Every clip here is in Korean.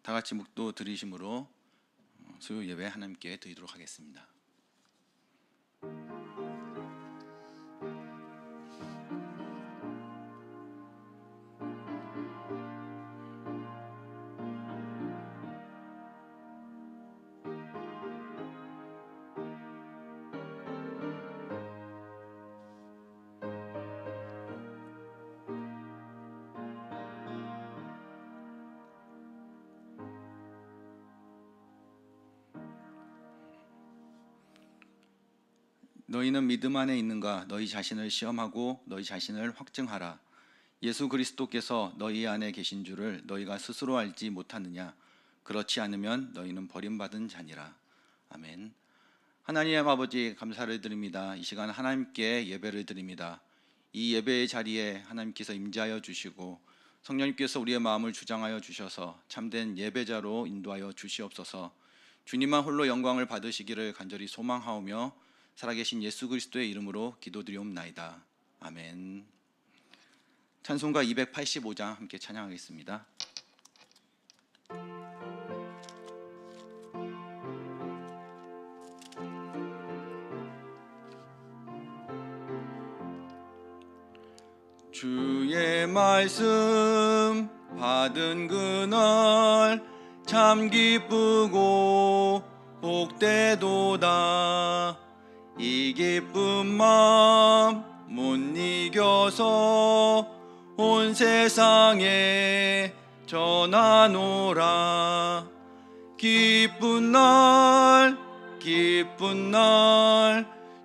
다 같이 묵도 드리심으로 수요 예배 하나님께 드리도록 하겠습니다. 너희는 믿음 안에 있는가? 너희 자신을 시험하고 너희 자신을 확증하라. 예수 그리스도께서 너희 안에 계신 줄을 너희가 스스로 알지 못하느냐? 그렇지 않으면 너희는 버림받은 자니라. 아멘. 하나님 아버지, 감사를 드립니다. 이 시간 하나님께 예배를 드립니다. 이 예배의 자리에 하나님께서 임재하여 주시고 성령님께서 우리의 마음을 주장하여 주셔서 참된 예배자로 인도하여 주시옵소서. 주님만 홀로 영광을 받으시기를 간절히 소망하오며 살아계신 예수 그리스도의 이름으로 기도드리옵나이다. 아멘. 찬송가 285장 함께 찬양하겠습니다. 주의 말씀 받은 그날 참 기쁘고 복되도다. 이 기쁜 마음 못 이겨서 온 세상에 전하노라. 기쁜 날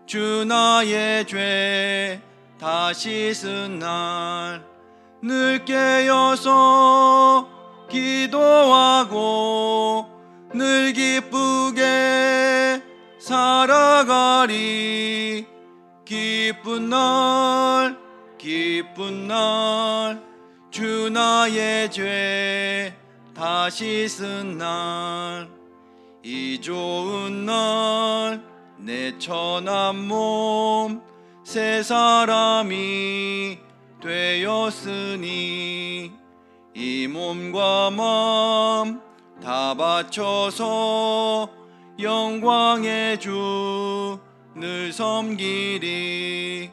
주 나의 죄 다 씻은 날 늘 깨어서 기도하고 늘 기쁘게 살아가리. 기쁜 날 주 나의 죄 다 씻은 날 이 좋은 날 내 천한 몸 새 사람이 되었으니 이 몸과 마음 다 바쳐서 영광의 주 늘 섬기리.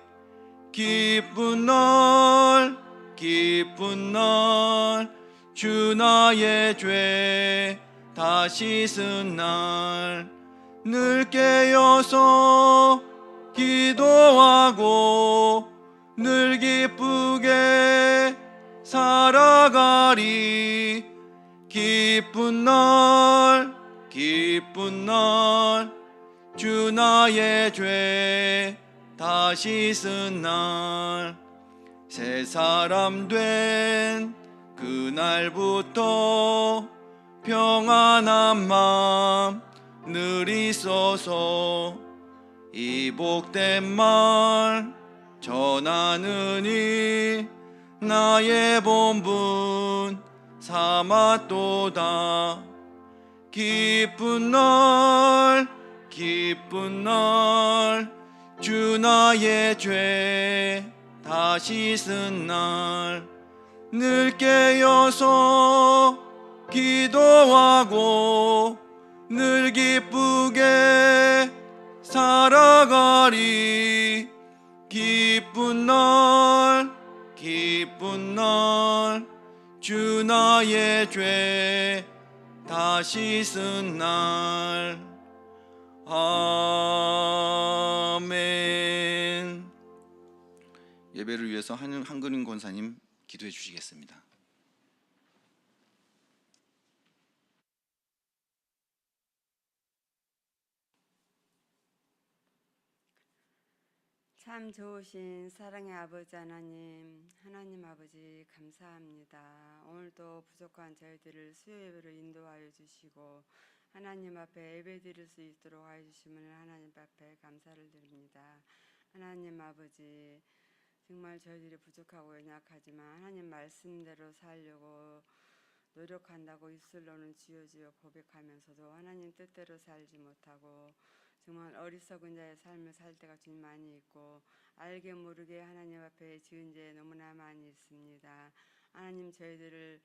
기쁜 날 주 나의 죄 다 씻은 날 늘 깨어서 기도하고 늘 기쁘게 살아가리. 기쁜 날 주 나의 죄 다 씻은 날 새 사람 된 그날부터 평안한 마음 늘 있어서 이 복된 말 전하느니 나의 본분 삼았도다. 기쁜 날 주 나의 죄 다 씻은 날 늘 깨어서 기도하고 늘 기쁘게 살아가리. 기쁜 날 주 나의 죄 다 씻은 날. 아멘. 예배를 위해서 한근인 권사님 기도해 주시겠습니다. 참 좋으신 사랑의 아버지 하나님 아버지 감사합니다. 오늘도 부족한 저희들을 수요 예배로 인도하여 주시고 하나님 앞에 예배 드릴 수 있도록 하여 주심을 하나님 앞에 감사를 드립니다. 하나님 아버지, 정말 저희들이 부족하고 연약하지만 하나님 말씀대로 살려고 노력한다고 입술로는 지어지어 고백하면서도 하나님 뜻대로 살지 못하고 정말 어리석은 자의 삶을 살 때가 좀 많이 있고 알게 모르게 하나님 앞에 지은 죄 너무나 많이 있습니다. 하나님, 저희들을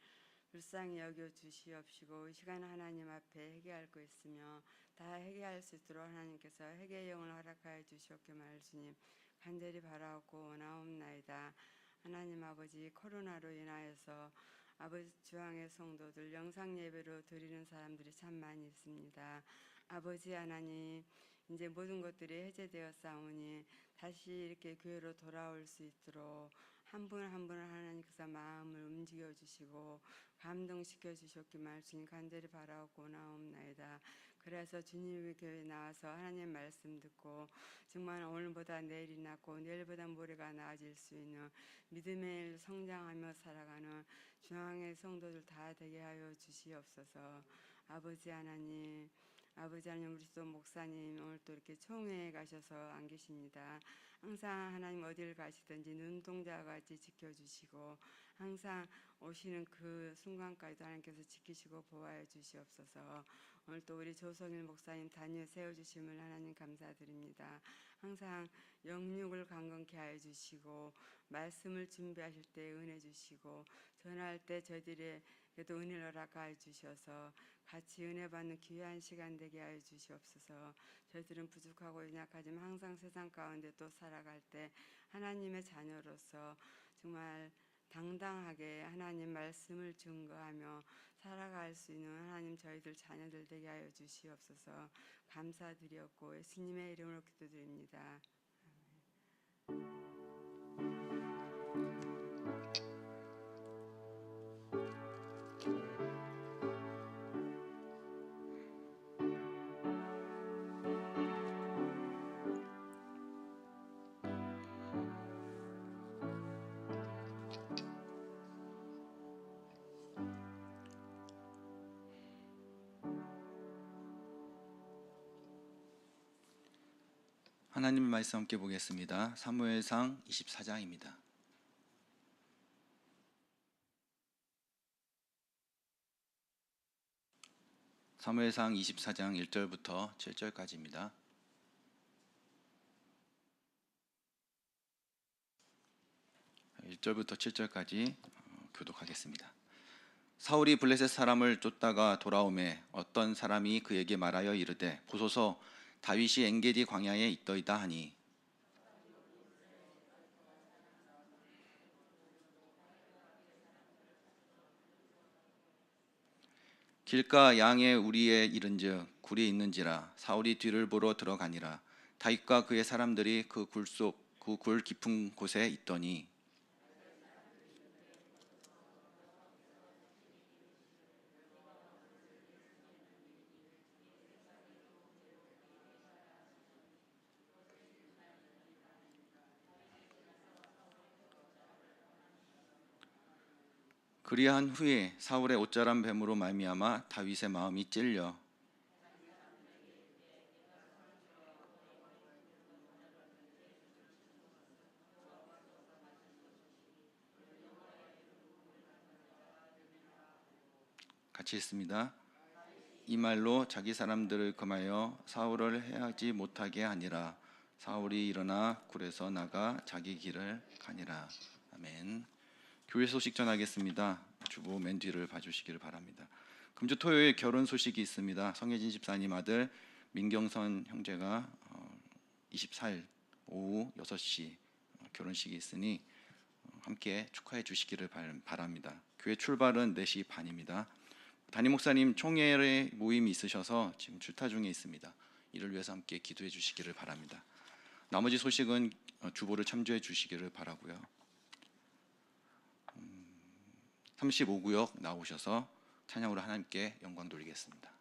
불쌍히 여겨 주시옵시고 이 시간 하나님 앞에 회개할 거 있으며 다 회개할 수 있도록 하나님께서 회개의 영을 허락하여 주시옵기를 주님 간절히 바라옵고 원하옵나이다. 하나님 아버지 코로나로 인하여서 아버지 주황의 성도들 영상 예배로 드리는 사람들이 참 많이 있습니다. 아버지 하나님 이제 모든 것들이 해제되었사오니 다시 이렇게 교회로 돌아올 수 있도록 한 분 한 분을 하나님께서 마음을 움직여 주시고 감동시켜 주셨기를 주님 간절히 바라옵고 원하옵나이다. 그래서 주님의 교회에 나와서 하나님 말씀 듣고 정말 오늘보다 내일이 낫고 내일보다 모레가 나아질 수 있는 믿음의 성장하며 살아가는 중앙의 성도들 다 되게 하여 주시옵소서. 아버지 하나님 우리 또 목사님 오늘 또 이렇게 총회에 가셔서 안 계십니다. 항상 하나님 어딜 가시든지 눈동자와 같이 지켜주시고 항상 오시는 그 순간까지도 하나님께서 지키시고 보호하여 주시옵소서. 오늘 또 우리 조성일 목사님 단위에 세워주심을 하나님 감사드립니다. 항상 영육을 강건케 하여 주시고 말씀을 준비하실 때 은혜 주시고 전할 때 저희들에게도 은혜를 허락하여 주셔서 같이 은혜 받는 귀한 시간 되게 하여 주시옵소서. 저희들은 부족하고 연약하지만 항상 세상 가운데 또 살아갈 때 하나님의 자녀로서 정말 당당하게 하나님 말씀을 증거하며 살아갈 수 있는 하나님 저희들 자녀들 되게 하여 주시옵소서. 감사드렸고 예수님의 이름으로 기도드립니다. 하나님의 말씀 함께 보겠습니다. 사무엘상 24장입니다. 사무엘상 24장 1절부터 7절까지입니다. (1절부터 7절까지) 교독하겠습니다. 사울이 블레셋 사람을 쫓다가 돌아오매 어떤 사람이 그에게 말하여 이르되 보소서 다윗이 엔게디 광야에 있더이다 하니 길가 양의 우리에 이른즉 굴이 있는지라 사울이 뒤를 보러 들어가니라. 다윗과 그의 사람들이 그 굴 깊은 곳에 있더니 그리한 후에 사울의 옷자람 뱀으로 말미암아 다윗의 마음이 찔려 같이 있습니다. 이 말로 자기 사람들을 금하여 사울을 해하지 못하게 하니라. 사울이 일어나 굴에서 나가 자기 길을 가니라. 아멘. 교회 소식 전하겠습니다. 주보 맨 뒤를 봐주시기를 바랍니다. 금주 토요일 결혼 소식이 있습니다. 성혜진 집사님 아들 민경선 형제가 24일 오후 6시 결혼식이 있으니 함께 축하해 주시기를 바랍니다. 교회 출발은 4시 반입니다. 담임 목사님 총회의 모임이 있으셔서 지금 출타 중에 있습니다. 이를 위해서 함께 기도해 주시기를 바랍니다. 나머지 소식은 주보를 참조해 주시기를 바라고요. 35구역 나오셔서 찬양으로 하나님께 영광 돌리겠습니다.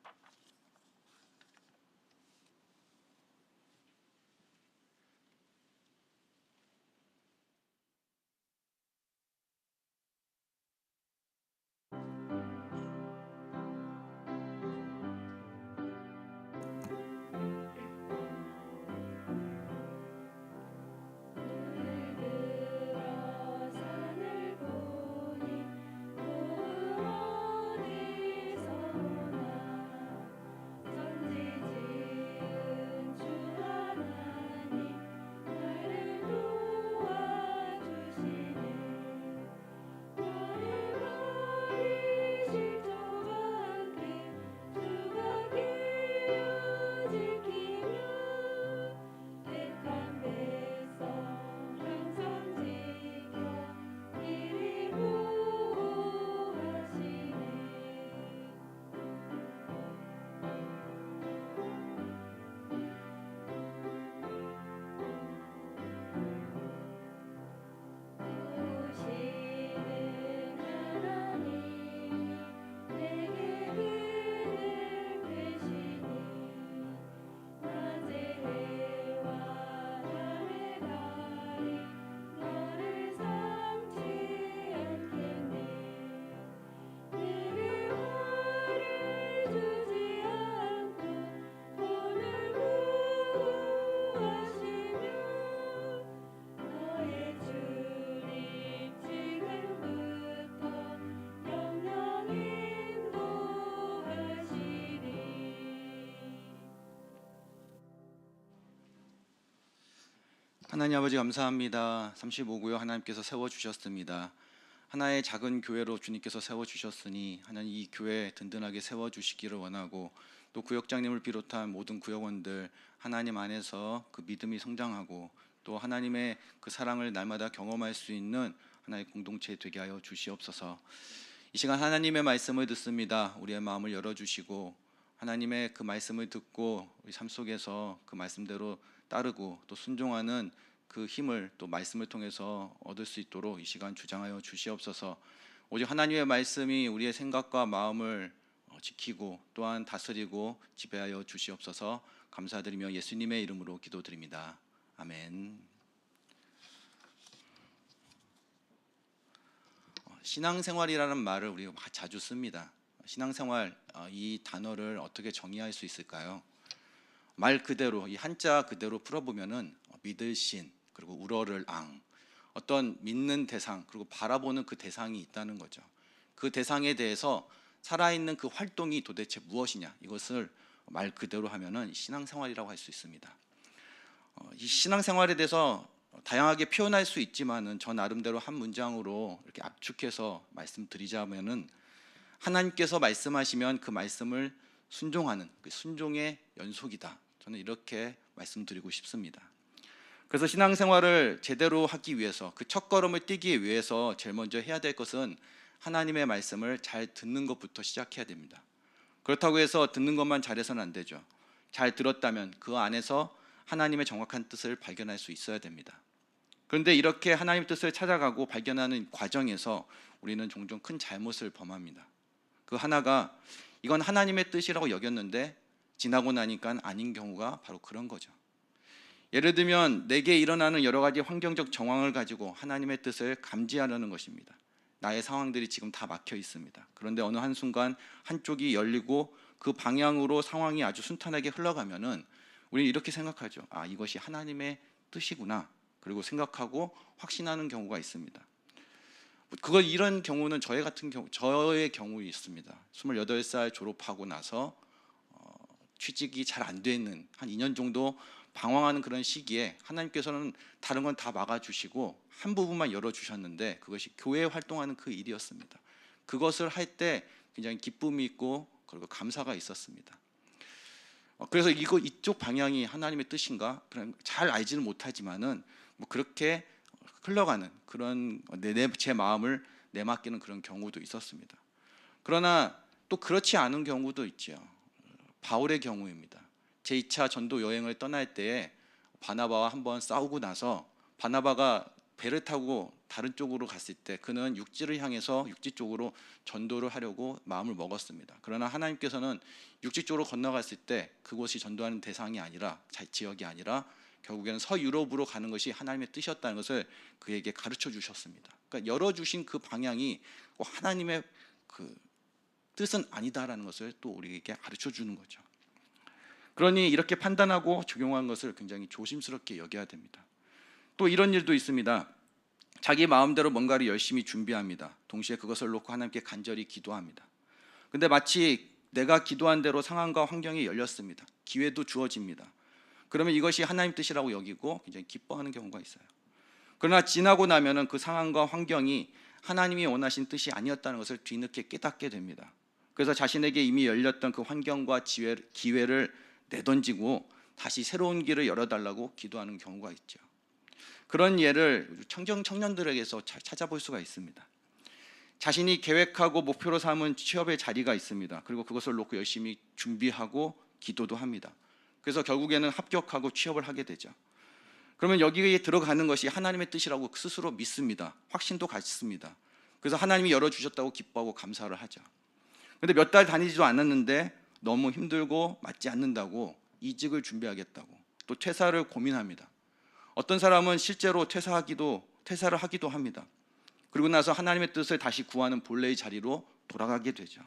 하나님 아버지 감사합니다. 35구역 하나님께서 세워주셨습니다. 하나의 작은 교회로 주님께서 세워주셨으니 하나님 이 교회 든든하게 세워주시기를 원하고, 또 구역장님을 비롯한 모든 구역원들 하나님 안에서 그 믿음이 성장하고 또 하나님의 그 사랑을 날마다 경험할 수 있는 하나의 공동체 되게 하여 주시옵소서. 이 시간 하나님의 말씀을 듣습니다. 우리의 마음을 열어주시고 하나님의 그 말씀을 듣고 우리 삶 속에서 그 말씀대로 따르고 또 순종하는 그 힘을 또 말씀을 통해서 얻을 수 있도록 이 시간 주장하여 주시옵소서. 오직 하나님의 말씀이 우리의 생각과 마음을 지키고 또한 다스리고 지배하여 주시옵소서. 감사드리며 예수님의 이름으로 기도드립니다. 아멘. 신앙생활이라는 말을 우리가 자주 씁니다. 신앙생활, 이 단어를 어떻게 정의할 수 있을까요? 말 그대로, 이 한자 그대로 풀어보면은 믿을 신, 그리고 우러를 앙, 어떤 믿는 대상, 그리고 바라보는 그 대상이 있다는 거죠. 그 대상에 대해서 살아있는 그 활동이 도대체 무엇이냐, 이것을 말 그대로 하면은 신앙생활이라고 할 수 있습니다. 이 신앙생활에 대해서 다양하게 표현할 수 있지만은 저 나름대로 한 문장으로 이렇게 압축해서 말씀드리자면은, 하나님께서 말씀하시면 그 말씀을 순종하는 그 순종의 연속이다. 저는 이렇게 말씀드리고 싶습니다. 그래서 신앙생활을 제대로 하기 위해서, 그 첫걸음을 띄기 위해서 제일 먼저 해야 될 것은 하나님의 말씀을 잘 듣는 것부터 시작해야 됩니다. 그렇다고 해서 듣는 것만 잘해서는 안 되죠. 잘 들었다면 그 안에서 하나님의 정확한 뜻을 발견할 수 있어야 됩니다. 그런데 이렇게 하나님의 뜻을 찾아가고 발견하는 과정에서 우리는 종종 큰 잘못을 범합니다. 그 하나가, 이건 하나님의 뜻이라고 여겼는데 지나고 나니까 아닌 경우가 바로 그런 거죠. 예를 들면 내게 일어나는 여러 가지 환경적 정황을 가지고 하나님의 뜻을 감지하려는 것입니다. 나의 상황들이 지금 다 막혀 있습니다. 그런데 어느 한순간 한쪽이 열리고 그 방향으로 상황이 아주 순탄하게 흘러가면은 우리는 이렇게 생각하죠. 아, 이것이 하나님의 뜻이구나. 그리고 생각하고 확신하는 경우가 있습니다. 이런 경우는 저의 경우에 있습니다. 28살 졸업하고 나서 취직이 잘 안 되는 한 2년 정도 방황하는 그런 시기에 하나님께서는 다른 건 다 막아주시고 한 부분만 열어주셨는데, 그것이 교회 활동하는 그 일이었습니다. 그것을 할 때 굉장히 기쁨이 있고 그리고 감사가 있었습니다. 그래서 이쪽 방향이 하나님의 뜻인가? 그냥 잘 알지는 못하지만은 뭐 그렇게 흘러가는 그런 제 마음을 내맡기는 그런 경우도 있었습니다. 그러나 또 그렇지 않은 경우도 있죠. 바울의 경우입니다. 제2차 전도 여행을 떠날 때에 바나바와 한번 싸우고 나서 바나바가 배를 타고 다른 쪽으로 갔을 때 그는 육지를 향해서 육지 쪽으로 전도를 하려고 마음을 먹었습니다. 그러나 하나님께서는 육지 쪽으로 건너갔을 때 그곳이 전도하는 대상이 아니라, 지역이 아니라 결국에는 서유럽으로 가는 것이 하나님의 뜻이었다는 것을 그에게 가르쳐 주셨습니다. 그러니까 열어주신 그 방향이 하나님의 그 뜻은 아니다라는 것을 또 우리에게 가르쳐 주는 거죠. 그러니 이렇게 판단하고 적용한 것을 굉장히 조심스럽게 여겨야 됩니다. 또 이런 일도 있습니다. 자기 마음대로 뭔가를 열심히 준비합니다. 동시에 그것을 놓고 하나님께 간절히 기도합니다. 근데 마치 내가 기도한 대로 상황과 환경이 열렸습니다. 기회도 주어집니다. 그러면 이것이 하나님 뜻이라고 여기고 굉장히 기뻐하는 경우가 있어요. 그러나 지나고 나면은 그 상황과 환경이 하나님이 원하신 뜻이 아니었다는 것을 뒤늦게 깨닫게 됩니다. 그래서 자신에게 이미 열렸던 그 환경과 기회를 내던지고 다시 새로운 길을 열어달라고 기도하는 경우가 있죠. 그런 예를 청년들에게서 찾아볼 수가 있습니다. 자신이 계획하고 목표로 삼은 취업의 자리가 있습니다. 그리고 그것을 놓고 열심히 준비하고 기도도 합니다. 그래서 결국에는 합격하고 취업을 하게 되죠. 그러면 여기에 들어가는 것이 하나님의 뜻이라고 스스로 믿습니다. 확신도 갖습니다. 그래서 하나님이 열어주셨다고 기뻐하고 감사를 하죠. 그런데 몇 달 다니지도 않았는데 너무 힘들고 맞지 않는다고 이직을 준비하겠다고 또 퇴사를 고민합니다. 어떤 사람은 실제로 퇴사를 하기도 합니다. 그리고 나서 하나님의 뜻을 다시 구하는 본래의 자리로 돌아가게 되죠.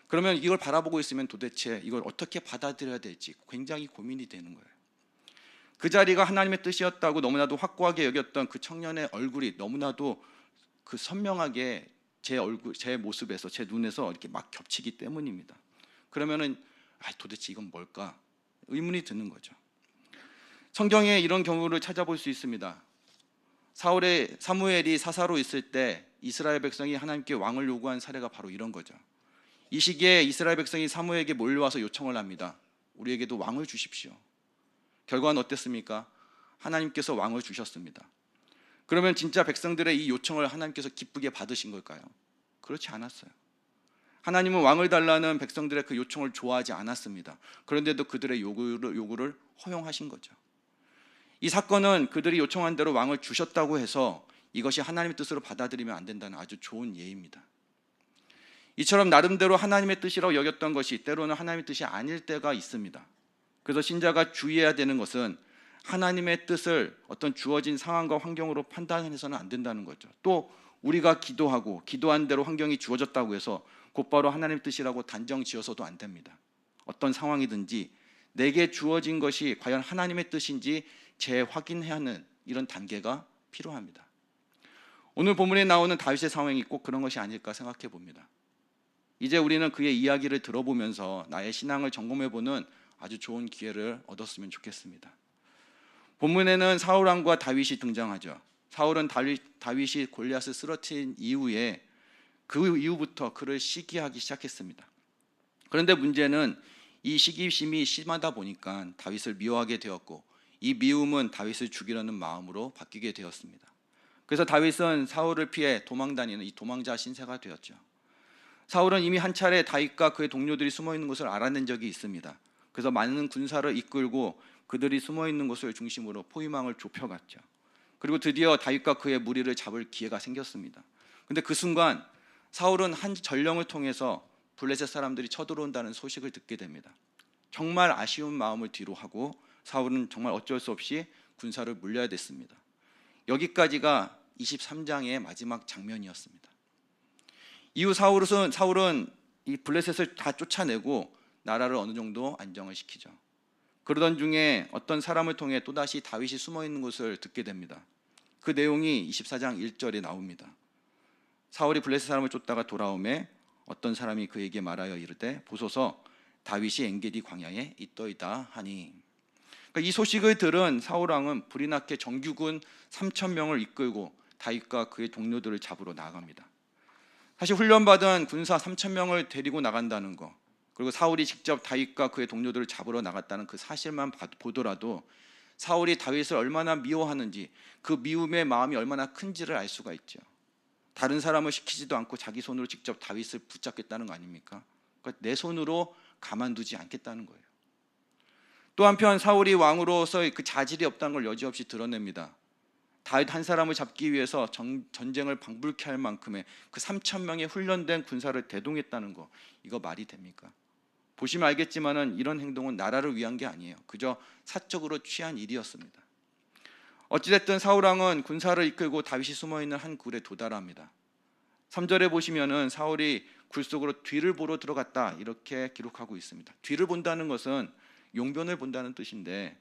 그러면 이걸 바라보고 있으면 도대체 이걸 어떻게 받아들여야 될지 굉장히 고민이 되는 거예요. 그 자리가 하나님의 뜻이었다고 너무나도 확고하게 여겼던 그 청년의 얼굴이 너무나도 그 선명하게 제 모습에서, 제 눈에서 이렇게 막 겹치기 때문입니다. 그러면은 도대체 이건 뭘까? 의문이 드는 거죠. 성경에 이런 경우를 찾아볼 수 있습니다. 사무엘이 사사로 있을 때 이스라엘 백성이 하나님께 왕을 요구한 사례가 바로 이런 거죠. 이 시기에 이스라엘 백성이 사무엘에게 몰려와서 요청을 합니다. 우리에게도 왕을 주십시오. 결과는 어땠습니까? 하나님께서 왕을 주셨습니다. 그러면 진짜 백성들의 이 요청을 하나님께서 기쁘게 받으신 걸까요? 그렇지 않았어요. 하나님은 왕을 달라는 백성들의 그 요청을 좋아하지 않았습니다. 그런데도 그들의 요구를 허용하신 거죠. 이 사건은 그들이 요청한 대로 왕을 주셨다고 해서 이것이 하나님의 뜻으로 받아들이면 안 된다는 아주 좋은 예입니다. 이처럼 나름대로 하나님의 뜻이라고 여겼던 것이 때로는 하나님의 뜻이 아닐 때가 있습니다. 그래서 신자가 주의해야 되는 것은 하나님의 뜻을 어떤 주어진 상황과 환경으로 판단해서는 안 된다는 거죠. 또 우리가 기도하고 기도한 대로 환경이 주어졌다고 해서 곧바로 하나님의 뜻이라고 단정 지어서도 안 됩니다. 어떤 상황이든지 내게 주어진 것이 과연 하나님의 뜻인지 재확인해야 하는 이런 단계가 필요합니다. 오늘 본문에 나오는 다윗의 상황이 꼭 그런 것이 아닐까 생각해 봅니다. 이제 우리는 그의 이야기를 들어보면서 나의 신앙을 점검해보는 아주 좋은 기회를 얻었으면 좋겠습니다. 본문에는 사울 왕과 다윗이 등장하죠. 사울은 다윗이 골리앗을 쓰러뜨린 이후에 그 이후부터 그를 시기하기 시작했습니다. 그런데 문제는 이 시기심이 심하다 보니까 다윗을 미워하게 되었고 이 미움은 다윗을 죽이려는 마음으로 바뀌게 되었습니다. 그래서 다윗은 사울을 피해 도망다니는 이 도망자 신세가 되었죠. 사울은 이미 한 차례 다윗과 그의 동료들이 숨어 있는 곳을 알아낸 적이 있습니다. 그래서 많은 군사를 이끌고 그들이 숨어 있는 곳을 중심으로 포위망을 좁혀갔죠. 그리고 드디어 다윗과 그의 무리를 잡을 기회가 생겼습니다. 근데 그 순간 사울은 한 전령을 통해서 블레셋 사람들이 쳐들어온다는 소식을 듣게 됩니다. 정말 아쉬운 마음을 뒤로 하고 사울은 정말 어쩔 수 없이 군사를 물려야 됐습니다. 여기까지가 23장의 마지막 장면이었습니다. 이후 사울은 이 블레셋을 다 쫓아내고 나라를 어느 정도 안정을 시키죠. 그러던 중에 어떤 사람을 통해 또다시 다윗이 숨어 있는 곳을 듣게 됩니다. 그 내용이 24장 1절에 나옵니다. 사울이 블레셋 사람을 쫓다가 돌아오매 어떤 사람이 그에게 말하여 이르되 보소서 다윗이 엔게디 광야에 있더이다 하니. 그러니까 이 소식을 들은 사울 왕은 불이 나게 정규군 3,000명을 이끌고 다윗과 그의 동료들을 잡으러 나갑니다. 사실 훈련받은 군사 3,000명을 데리고 나간다는 거, 그리고 사울이 직접 다윗과 그의 동료들을 잡으러 나갔다는 그 사실만 보더라도 사울이 다윗을 얼마나 미워하는지, 그 미움의 마음이 얼마나 큰지를 알 수가 있죠. 다른 사람을 시키지도 않고 자기 손으로 직접 다윗을 붙잡겠다는 거 아닙니까? 그러니까 내 손으로 가만두지 않겠다는 거예요. 또 한편 사울이 왕으로서의 그 자질이 없다는 걸 여지없이 드러냅니다. 다윗 한 사람을 잡기 위해서 전쟁을 방불케 할 만큼의 그 3,000명의 훈련된 군사를 대동했다는 거, 이거 말이 됩니까? 보시면 알겠지만은 이런 행동은 나라를 위한 게 아니에요. 그저 사적으로 취한 일이었습니다. 어찌됐든 사울 왕은 군사를 이끌고 다윗이 숨어있는 한 굴에 도달합니다. 3절에 보시면은 사울이 굴 속으로 뒤를 보러 들어갔다 이렇게 기록하고 있습니다. 뒤를 본다는 것은 용변을 본다는 뜻인데,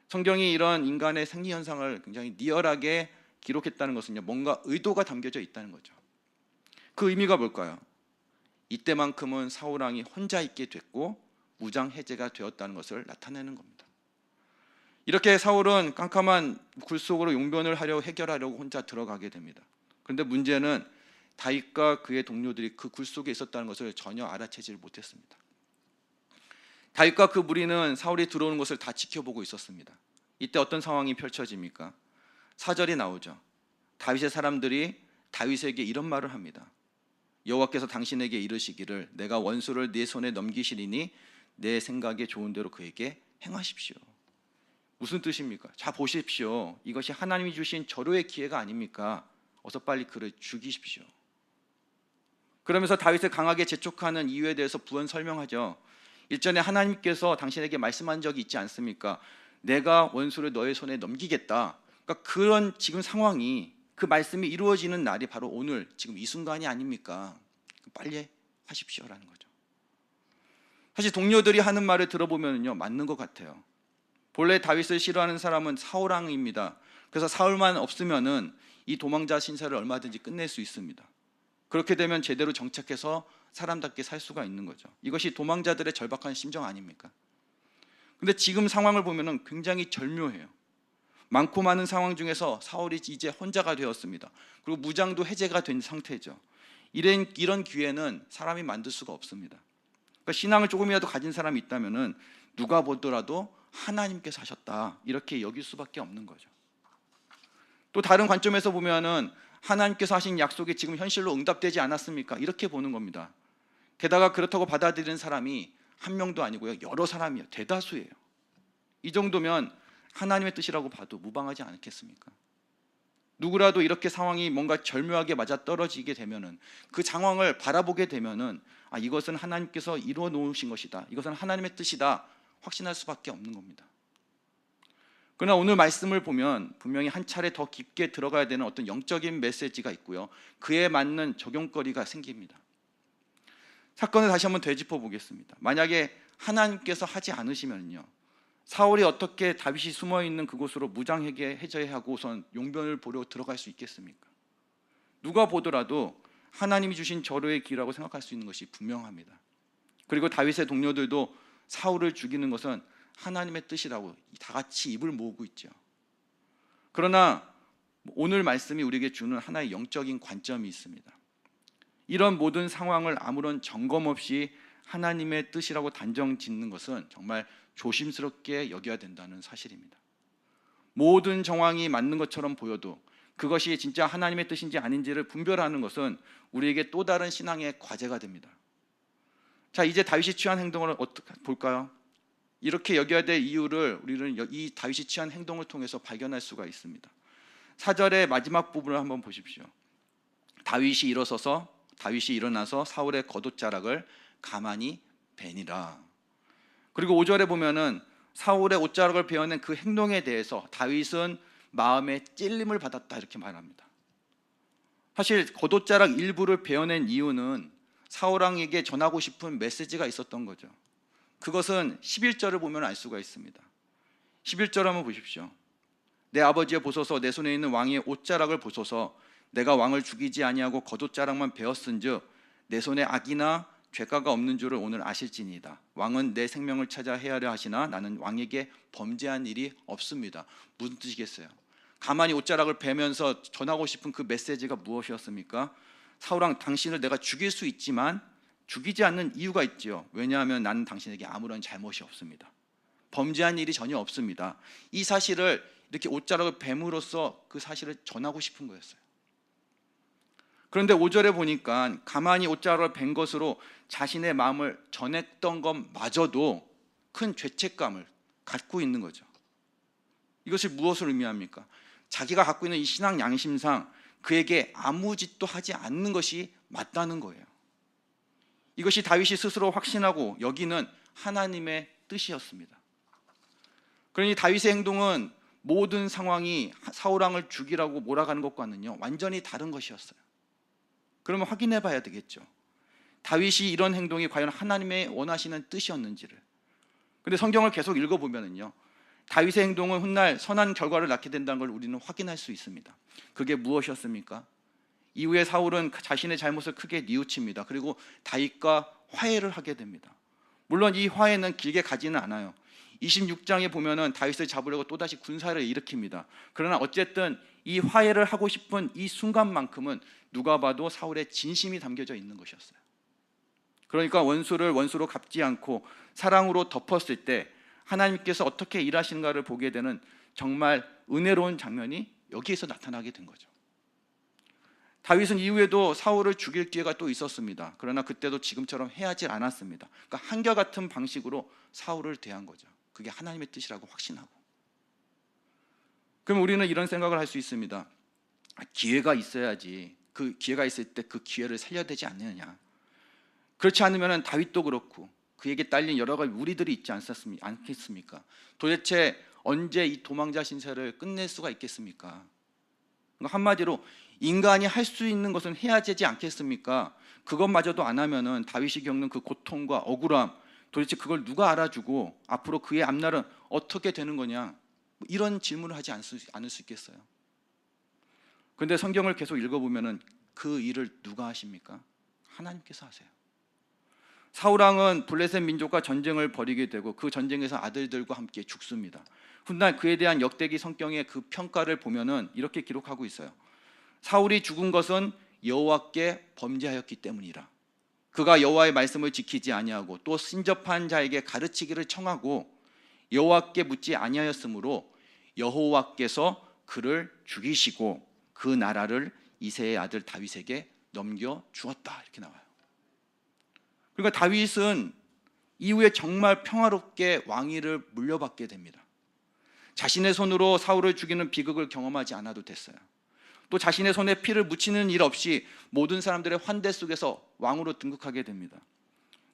성경이 이런 인간의 생리 현상을 굉장히 리얼하게 기록했다는 것은요, 뭔가 의도가 담겨져 있다는 거죠. 그 의미가 뭘까요? 이때만큼은 사울 왕이 혼자 있게 됐고 무장 해제가 되었다는 것을 나타내는 겁니다. 이렇게 사울은 깜깜한 굴 속으로 용변을 해결하려고 혼자 들어가게 됩니다. 그런데 문제는 다윗과 그의 동료들이 그 굴 속에 있었다는 것을 전혀 알아채지를 못했습니다. 다윗과 그 무리는 사울이 들어오는 것을 다 지켜보고 있었습니다. 이때 어떤 상황이 펼쳐집니까? 4절이 나오죠. 다윗의 사람들이 다윗에게 이런 말을 합니다. 여호와께서 당신에게 이르시기를 내가 원수를 네 손에 넘기시리니 내 생각에 좋은 대로 그에게 행하십시오. 무슨 뜻입니까? 자 보십시오. 이것이 하나님이 주신 절호의 기회가 아닙니까? 어서 빨리 그를 죽이십시오. 그러면서 다윗을 강하게 재촉하는 이유에 대해서 부연 설명하죠. 일전에 하나님께서 당신에게 말씀한 적이 있지 않습니까? 내가 원수를 너의 손에 넘기겠다. 그러니까 그런 지금 상황이, 그 말씀이 이루어지는 날이 바로 오늘 지금 이 순간이 아닙니까? 빨리 하십시오라는 거죠. 사실 동료들이 하는 말을 들어보면요, 맞는 것 같아요. 본래 다윗을 싫어하는 사람은 사울 왕입니다. 그래서 사울만 없으면은 이 도망자 신세를 얼마든지 끝낼 수 있습니다. 그렇게 되면 제대로 정착해서 사람답게 살 수가 있는 거죠. 이것이 도망자들의 절박한 심정 아닙니까? 근데 지금 상황을 보면은 굉장히 절묘해요. 많고 많은 상황 중에서 사울이 이제 혼자가 되었습니다. 그리고 무장도 해제가 된 상태죠. 이런 기회는 사람이 만들 수가 없습니다. 그러니까 신앙을 조금이라도 가진 사람이 있다면은 누가 보더라도 하나님께서 하셨다 이렇게 여길 수밖에 없는 거죠. 또 다른 관점에서 보면은 하나님께서 하신 약속이 지금 현실로 응답되지 않았습니까? 이렇게 보는 겁니다. 게다가 그렇다고 받아들이는 사람이 한 명도 아니고요, 여러 사람이에요. 대다수예요. 이 정도면 하나님의 뜻이라고 봐도 무방하지 않겠습니까? 누구라도 이렇게 상황이 뭔가 절묘하게 맞아떨어지게 되면은, 그 상황을 바라보게 되면은 이것은 하나님께서 이루어 놓으신 것이다, 이것은 하나님의 뜻이다 확신할 수밖에 없는 겁니다. 그러나 오늘 말씀을 보면 분명히 한 차례 더 깊게 들어가야 되는 어떤 영적인 메시지가 있고요, 그에 맞는 적용거리가 생깁니다. 사건을 다시 한번 되짚어 보겠습니다. 만약에 하나님께서 하지 않으시면요, 사울이 어떻게 다윗이 숨어있는 그곳으로 무장하게 해제하고선 용변을 보러 들어갈 수 있겠습니까? 누가 보더라도 하나님이 주신 절호의 기라고 생각할 수 있는 것이 분명합니다. 그리고 다윗의 동료들도 사울을 죽이는 것은 하나님의 뜻이라고 다 같이 입을 모으고 있죠. 그러나 오늘 말씀이 우리에게 주는 하나의 영적인 관점이 있습니다. 이런 모든 상황을 아무런 점검 없이 하나님의 뜻이라고 단정 짓는 것은 정말 조심스럽게 여겨야 된다는 사실입니다. 모든 정황이 맞는 것처럼 보여도 그것이 진짜 하나님의 뜻인지 아닌지를 분별하는 것은 우리에게 또 다른 신앙의 과제가 됩니다. 자, 이제 다윗이 취한 행동을 어떻게 볼까요? 이렇게 여겨야 될 이유를 우리는 이 다윗이 취한 행동을 통해서 발견할 수가 있습니다. 4절의 마지막 부분을 한번 보십시오. 다윗이 일어나서 사울의 겉옷자락을 가만히 베니라. 그리고 5절에 보면은 사울의 옷자락을 베어낸 그 행동에 대해서 다윗은 마음에 찔림을 받았다 이렇게 말합니다. 사실 겉옷자락 일부를 베어낸 이유는 사울 왕에게 전하고 싶은 메시지가 있었던 거죠. 그것은 11절을 보면 알 수가 있습니다. 11절 한번 보십시오. 내 아버지여 보소서, 내 손에 있는 왕의 옷자락을 보소서. 내가 왕을 죽이지 아니하고 겉옷자락만 베었은즉 내 손에 악이나 죄가가 없는 줄을 오늘 아실지니이다. 왕은 내 생명을 찾아 헤아려 하시나 나는 왕에게 범죄한 일이 없습니다. 무슨 뜻이겠어요? 가만히 옷자락을 베면서 전하고 싶은 그 메시지가 무엇이었습니까? 사울왕, 당신을 내가 죽일 수 있지만 죽이지 않는 이유가 있지요. 왜냐하면 나는 당신에게 아무런 잘못이 없습니다. 범죄한 일이 전혀 없습니다. 이 사실을 이렇게 옷자락을 뱀으로써 그 사실을 전하고 싶은 거였어요. 그런데 5절에 보니까 가만히 옷자락을 벤 것으로 자신의 마음을 전했던 것마저도 큰 죄책감을 갖고 있는 거죠. 이것이 무엇을 의미합니까? 자기가 갖고 있는 이 신앙 양심상 그에게 아무 짓도 하지 않는 것이 맞다는 거예요. 이것이 다윗이 스스로 확신하고 여기는 하나님의 뜻이었습니다. 그러니 다윗의 행동은 모든 상황이 사울 왕을 죽이라고 몰아가는 것과는요 완전히 다른 것이었어요. 그러면 확인해 봐야 되겠죠. 다윗이 이런 행동이 과연 하나님의 원하시는 뜻이었는지를. 근데 성경을 계속 읽어보면은요, 다윗의 행동은 훗날 선한 결과를 낳게 된다는 걸 우리는 확인할 수 있습니다. 그게 무엇이었습니까? 이후에 사울은 자신의 잘못을 크게 뉘우칩니다. 그리고 다윗과 화해를 하게 됩니다. 물론 이 화해는 길게 가지는 않아요. 26장에 보면은 다윗을 잡으려고 또다시 군사를 일으킵니다. 그러나 어쨌든 이 화해를 하고 싶은 이 순간만큼은 누가 봐도 사울의 진심이 담겨져 있는 것이었어요. 그러니까 원수를 원수로 갚지 않고 사랑으로 덮었을 때 하나님께서 어떻게 일하시는가를 보게 되는 정말 은혜로운 장면이 여기에서 나타나게 된 거죠. 다윗은 이후에도 사울을 죽일 기회가 또 있었습니다. 그러나 그때도 지금처럼 해하지 않았습니다. 그러니까 한결같은 방식으로 사울을 대한 거죠. 그게 하나님의 뜻이라고 확신하고. 그럼 우리는 이런 생각을 할 수 있습니다. 기회가 있어야지, 그 기회가 있을 때 그 기회를 살려야 되지 않느냐. 그렇지 않으면 다윗도 그렇고 그에게 딸린 여러 가지 무리들이 있지 않겠습니까? 도대체 언제 이 도망자 신세를 끝낼 수가 있겠습니까? 한마디로 인간이 할 수 있는 것은 해야 되지 않겠습니까? 그것마저도 안 하면은 다윗이 겪는 그 고통과 억울함, 도대체 그걸 누가 알아주고 앞으로 그의 앞날은 어떻게 되는 거냐, 이런 질문을 하지 않을 수 있겠어요? 그런데 성경을 계속 읽어보면은 그 일을 누가 하십니까? 하나님께서 하세요. 사울 왕은 블레셋 민족과 전쟁을 벌이게 되고 그 전쟁에서 아들들과 함께 죽습니다. 훗날 그에 대한 역대기 성경의 그 평가를 보면은 이렇게 기록하고 있어요. 사울이 죽은 것은 여호와께 범죄하였기 때문이라. 그가 여호와의 말씀을 지키지 아니하고 또 신접한 자에게 가르치기를 청하고 여호와께 묻지 아니하였으므로 여호와께서 그를 죽이시고 그 나라를 이새의 아들 다윗에게 넘겨 주었다. 이렇게 나와요. 그러니까 다윗은 이후에 정말 평화롭게 왕위를 물려받게 됩니다. 자신의 손으로 사울을 죽이는 비극을 경험하지 않아도 됐어요. 또 자신의 손에 피를 묻히는 일 없이 모든 사람들의 환대 속에서 왕으로 등극하게 됩니다.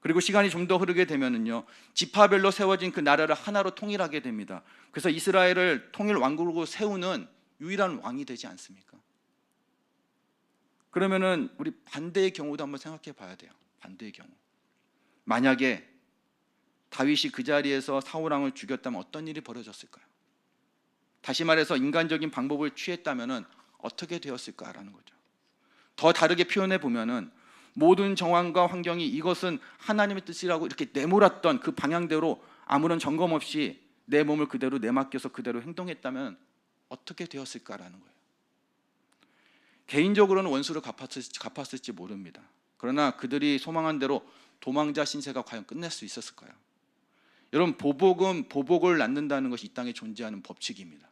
그리고 시간이 좀 더 흐르게 되면은요, 지파별로 세워진 그 나라를 하나로 통일하게 됩니다. 그래서 이스라엘을 통일 왕국으로 세우는 유일한 왕이 되지 않습니까? 그러면은 우리 반대의 경우도 한번 생각해 봐야 돼요. 반대의 경우. 만약에 다윗이 그 자리에서 사울 왕을 죽였다면 어떤 일이 벌어졌을까요? 다시 말해서 인간적인 방법을 취했다면은 어떻게 되었을까라는 거죠. 더 다르게 표현해 보면은 모든 정황과 환경이 이것은 하나님의 뜻이라고 이렇게 내몰았던 그 방향대로 아무런 점검 없이 내 몸을 그대로 내맡겨서 그대로 행동했다면 어떻게 되었을까라는 거예요. 개인적으로는 원수를 갚았을지 모릅니다. 그러나 그들이 소망한 대로 도망자 신세가 과연 끝낼 수 있었을까요? 여러분, 보복은 보복을 낳는다는 것이 이 땅에 존재하는 법칙입니다.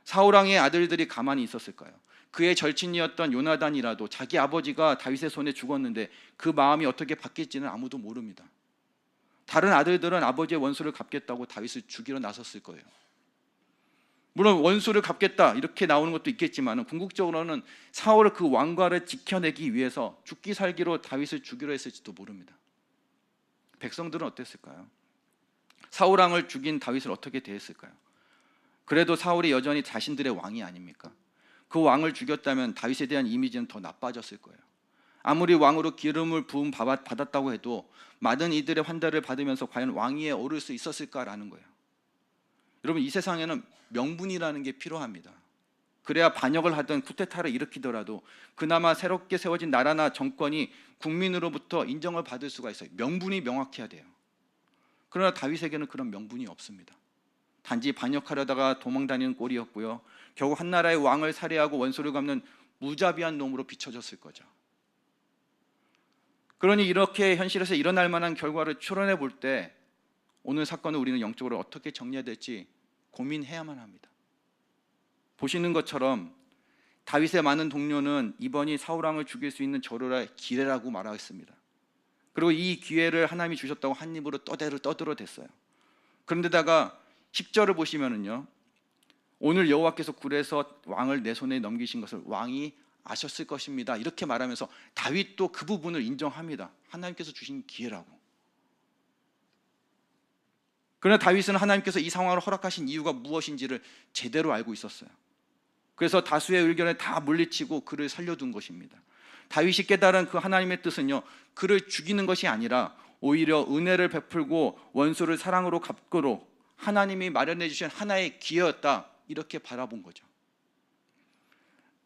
사울 왕의 아들들이 가만히 있었을까요? 그의 절친이었던 요나단이라도 자기 아버지가 다윗의 손에 죽었는데 그 마음이 어떻게 바뀔지는 아무도 모릅니다. 다른 아들들은 아버지의 원수를 갚겠다고 다윗을 죽이러 나섰을 거예요. 물론 원수를 갚겠다 이렇게 나오는 것도 있겠지만 궁극적으로는 사울 그 왕과를 지켜내기 위해서 죽기 살기로 다윗을 죽이려 했을지도 모릅니다. 백성들은 어땠을까요? 사울 왕을 죽인 다윗을 어떻게 대했을까요? 그래도 사울이 여전히 자신들의 왕이 아닙니까? 그 왕을 죽였다면 다윗에 대한 이미지는 더 나빠졌을 거예요. 아무리 왕으로 기름을 부음 받았다고 해도 많은 이들의 환대를 받으면서 과연 왕위에 오를 수 있었을까라는 거예요. 여러분, 이 세상에는 명분이라는 게 필요합니다. 그래야 반역을 하든 쿠데타를 일으키더라도 그나마 새롭게 세워진 나라나 정권이 국민으로부터 인정을 받을 수가 있어요. 명분이 명확해야 돼요. 그러나 다윗에게는 그런 명분이 없습니다. 단지 반역하려다가 도망다니는 꼴이었고요. 결국 한 나라의 왕을 살해하고 원수를 갚는 무자비한 놈으로 비춰졌을 거죠. 그러니 이렇게 현실에서 일어날 만한 결과를 추론해 볼 때 오늘 사건을 우리는 영적으로 어떻게 정리해야 될지 고민해야만 합니다. 보시는 것처럼 다윗의 많은 동료는 이번이 사울 왕을 죽일 수 있는 절호의 기회라고 말하였습니다. 그리고 이 기회를 하나님이 주셨다고 한 입으로 떠들어댔어요. 그런데다가 10절을 보시면은요, 오늘 여호와께서 굴에서 왕을 내 손에 넘기신 것을 왕이 아셨을 것입니다. 이렇게 말하면서 다윗도 그 부분을 인정합니다. 하나님께서 주신 기회라고. 그러나 다윗은 하나님께서 이 상황을 허락하신 이유가 무엇인지를 제대로 알고 있었어요. 그래서 다수의 의견을 다 물리치고 그를 살려둔 것입니다. 다윗이 깨달은 그 하나님의 뜻은요, 그를 죽이는 것이 아니라 오히려 은혜를 베풀고 원수를 사랑으로 갚고로 하나님이 마련해 주신 하나의 기회였다, 이렇게 바라본 거죠.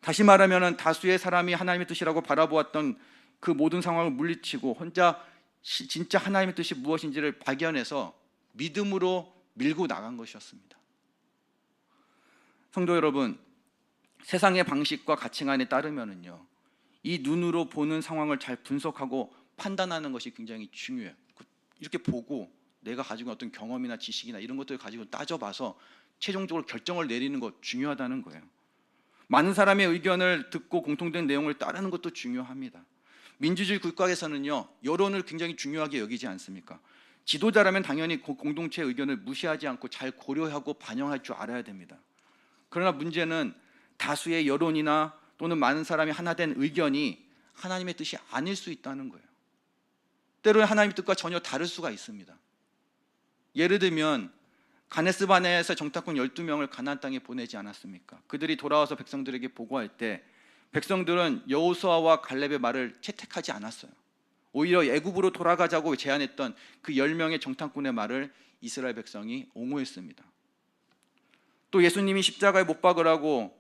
다시 말하면 다수의 사람이 하나님의 뜻이라고 바라보았던 그 모든 상황을 물리치고 혼자 진짜 하나님의 뜻이 무엇인지를 발견해서 믿음으로 밀고 나간 것이었습니다. 성도 여러분, 세상의 방식과 가치관에 따르면은요, 이 눈으로 보는 상황을 잘 분석하고 판단하는 것이 굉장히 중요해요. 이렇게 보고 내가 가지고 있는 어떤 경험이나 지식이나 이런 것들을 가지고 따져봐서 최종적으로 결정을 내리는 것 중요하다는 거예요. 많은 사람의 의견을 듣고 공통된 내용을 따르는 것도 중요합니다. 민주주의 국가에서는요, 여론을 굉장히 중요하게 여기지 않습니까? 지도자라면 당연히 공동체의 의견을 무시하지 않고 잘 고려하고 반영할 줄 알아야 됩니다. 그러나 문제는 다수의 여론이나 또는 많은 사람이 하나 된 의견이 하나님의 뜻이 아닐 수 있다는 거예요. 때로는 하나님의 뜻과 전혀 다를 수가 있습니다. 예를 들면 가네스 바네아에서 정탐꾼 12명을 가나안 땅에 보내지 않았습니까? 그들이 돌아와서 백성들에게 보고할 때 백성들은 여호수아와 갈렙의 말을 채택하지 않았어요. 오히려 애굽으로 돌아가자고 제안했던 그 10명의 정탐꾼의 말을 이스라엘 백성이 옹호했습니다. 또 예수님이 십자가에 못 박으라고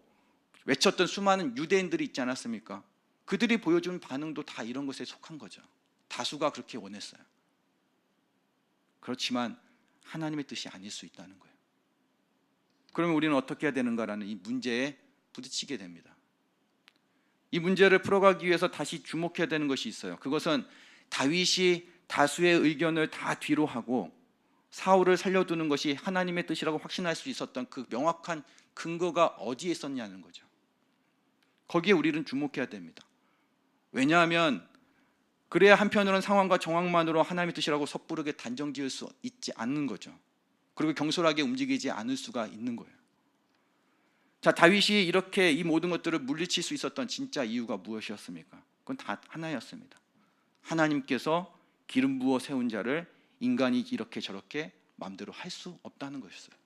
외쳤던 수많은 유대인들이 있지 않았습니까? 그들이 보여준 반응도 다 이런 것에 속한 거죠. 다수가 그렇게 원했어요. 그렇지만 하나님의 뜻이 아닐 수 있다는 거예요. 그러면 우리는 어떻게 해야 되는가라는 이 문제에 부딪히게 됩니다. 이 문제를 풀어가기 위해서 다시 주목해야 되는 것이 있어요. 그것은 다윗이 다수의 의견을 다 뒤로 하고 사울을 살려두는 것이 하나님의 뜻이라고 확신할 수 있었던 그 명확한 근거가 어디에 있었냐는 거죠. 거기에 우리는 주목해야 됩니다. 왜냐하면 그래야 한편으로는 상황과 정황만으로 하나님의 뜻이라고 섣부르게 단정지을 수 있지 않는 거죠. 그리고 경솔하게 움직이지 않을 수가 있는 거예요. 자, 다윗이 이렇게 이 모든 것들을 물리칠 수 있었던 진짜 이유가 무엇이었습니까? 그건 다 하나였습니다. 하나님께서 기름 부어 세운 자를 인간이 이렇게 저렇게 마음대로 할 수 없다는 것이었어요.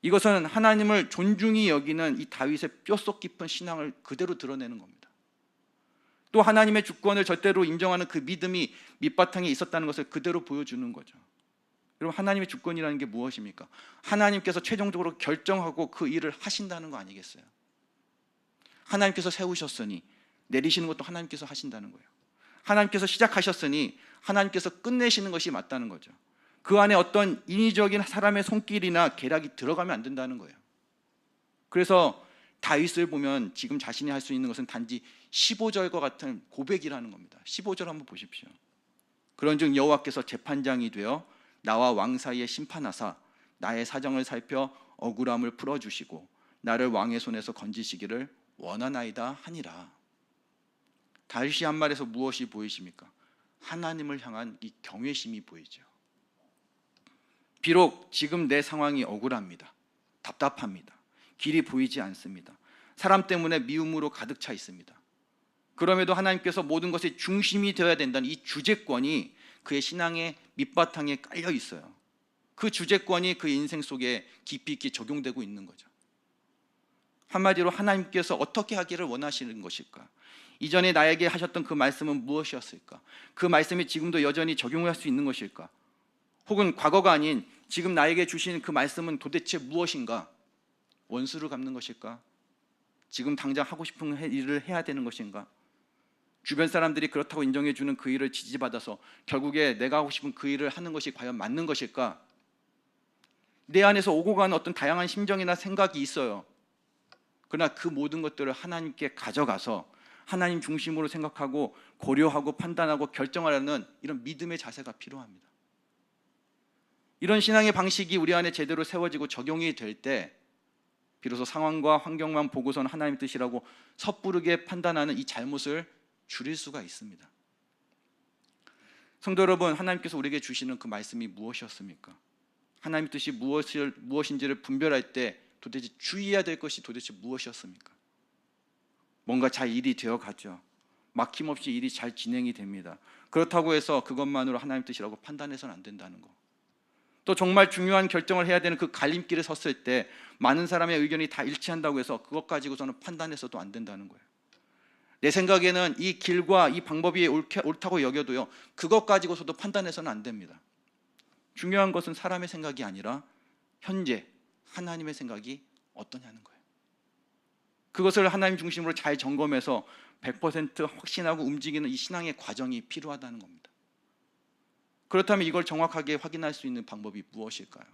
이것은 하나님을 존중히 여기는 이 다윗의 뼛속 깊은 신앙을 그대로 드러내는 겁니다. 또 하나님의 주권을 절대로 인정하는 그 믿음이 밑바탕에 있었다는 것을 그대로 보여주는 거죠. 여러분, 하나님의 주권이라는 게 무엇입니까? 하나님께서 최종적으로 결정하고 그 일을 하신다는 거 아니겠어요? 하나님께서 세우셨으니 내리시는 것도 하나님께서 하신다는 거예요. 하나님께서 시작하셨으니 하나님께서 끝내시는 것이 맞다는 거죠. 그 안에 어떤 인위적인 사람의 손길이나 계략이 들어가면 안 된다는 거예요. 그래서 다윗을 보면 지금 자신이 할 수 있는 것은 단지 15절과 같은 고백이라는 겁니다. 15절 한번 보십시오. 그런즉 여호와께서 재판장이 되어 나와 왕 사이에 심판하사 나의 사정을 살펴 억울함을 풀어주시고 나를 왕의 손에서 건지시기를 원하나이다 하니라. 다윗이 한 말에서 무엇이 보이십니까? 하나님을 향한 이 경외심이 보이죠. 비록 지금 내 상황이 억울합니다. 답답합니다. 길이 보이지 않습니다. 사람 때문에 미움으로 가득 차 있습니다. 그럼에도 하나님께서 모든 것의 중심이 되어야 된다는 이 주제권이 그의 신앙의 밑바탕에 깔려 있어요. 그 주제권이 그 인생 속에 깊이 있게 적용되고 있는 거죠. 한마디로 하나님께서 어떻게 하기를 원하시는 것일까? 이전에 나에게 하셨던 그 말씀은 무엇이었을까? 그 말씀이 지금도 여전히 적용할 수 있는 것일까? 혹은 과거가 아닌 지금 나에게 주신 그 말씀은 도대체 무엇인가? 원수를 갚는 것일까? 지금 당장 하고 싶은 일을 해야 되는 것인가? 주변 사람들이 그렇다고 인정해 주는 그 일을 지지받아서 결국에 내가 하고 싶은 그 일을 하는 것이 과연 맞는 것일까? 내 안에서 오고 가는 어떤 다양한 심정이나 생각이 있어요. 그러나 그 모든 것들을 하나님께 가져가서 하나님 중심으로 생각하고 고려하고 판단하고 결정하려는 이런 믿음의 자세가 필요합니다. 이런 신앙의 방식이 우리 안에 제대로 세워지고 적용이 될 때 비로소 상황과 환경만 보고선 하나님의 뜻이라고 섣부르게 판단하는 이 잘못을 줄일 수가 있습니다. 성도 여러분, 하나님께서 우리에게 주시는 그 말씀이 무엇이었습니까? 하나님의 뜻이 무엇인지를 분별할 때 도대체 주의해야 될 것이 도대체 무엇이었습니까? 뭔가 잘 일이 되어가죠. 막힘없이 일이 잘 진행이 됩니다. 그렇다고 해서 그것만으로 하나님의 뜻이라고 판단해서는 안 된다는 거. 또 정말 중요한 결정을 해야 되는 그 갈림길에 섰을 때 많은 사람의 의견이 다 일치한다고 해서 그것 가지고서는 판단해서도 안 된다는 거예요. 내 생각에는 이 길과 이 방법이 옳다고 여겨도요, 그것 가지고서도 판단해서는 안 됩니다. 중요한 것은 사람의 생각이 아니라 현재 하나님의 생각이 어떠냐는 거예요. 그것을 하나님 중심으로 잘 점검해서 100% 확신하고 움직이는 이 신앙의 과정이 필요하다는 겁니다. 그렇다면 이걸 정확하게 확인할 수 있는 방법이 무엇일까요?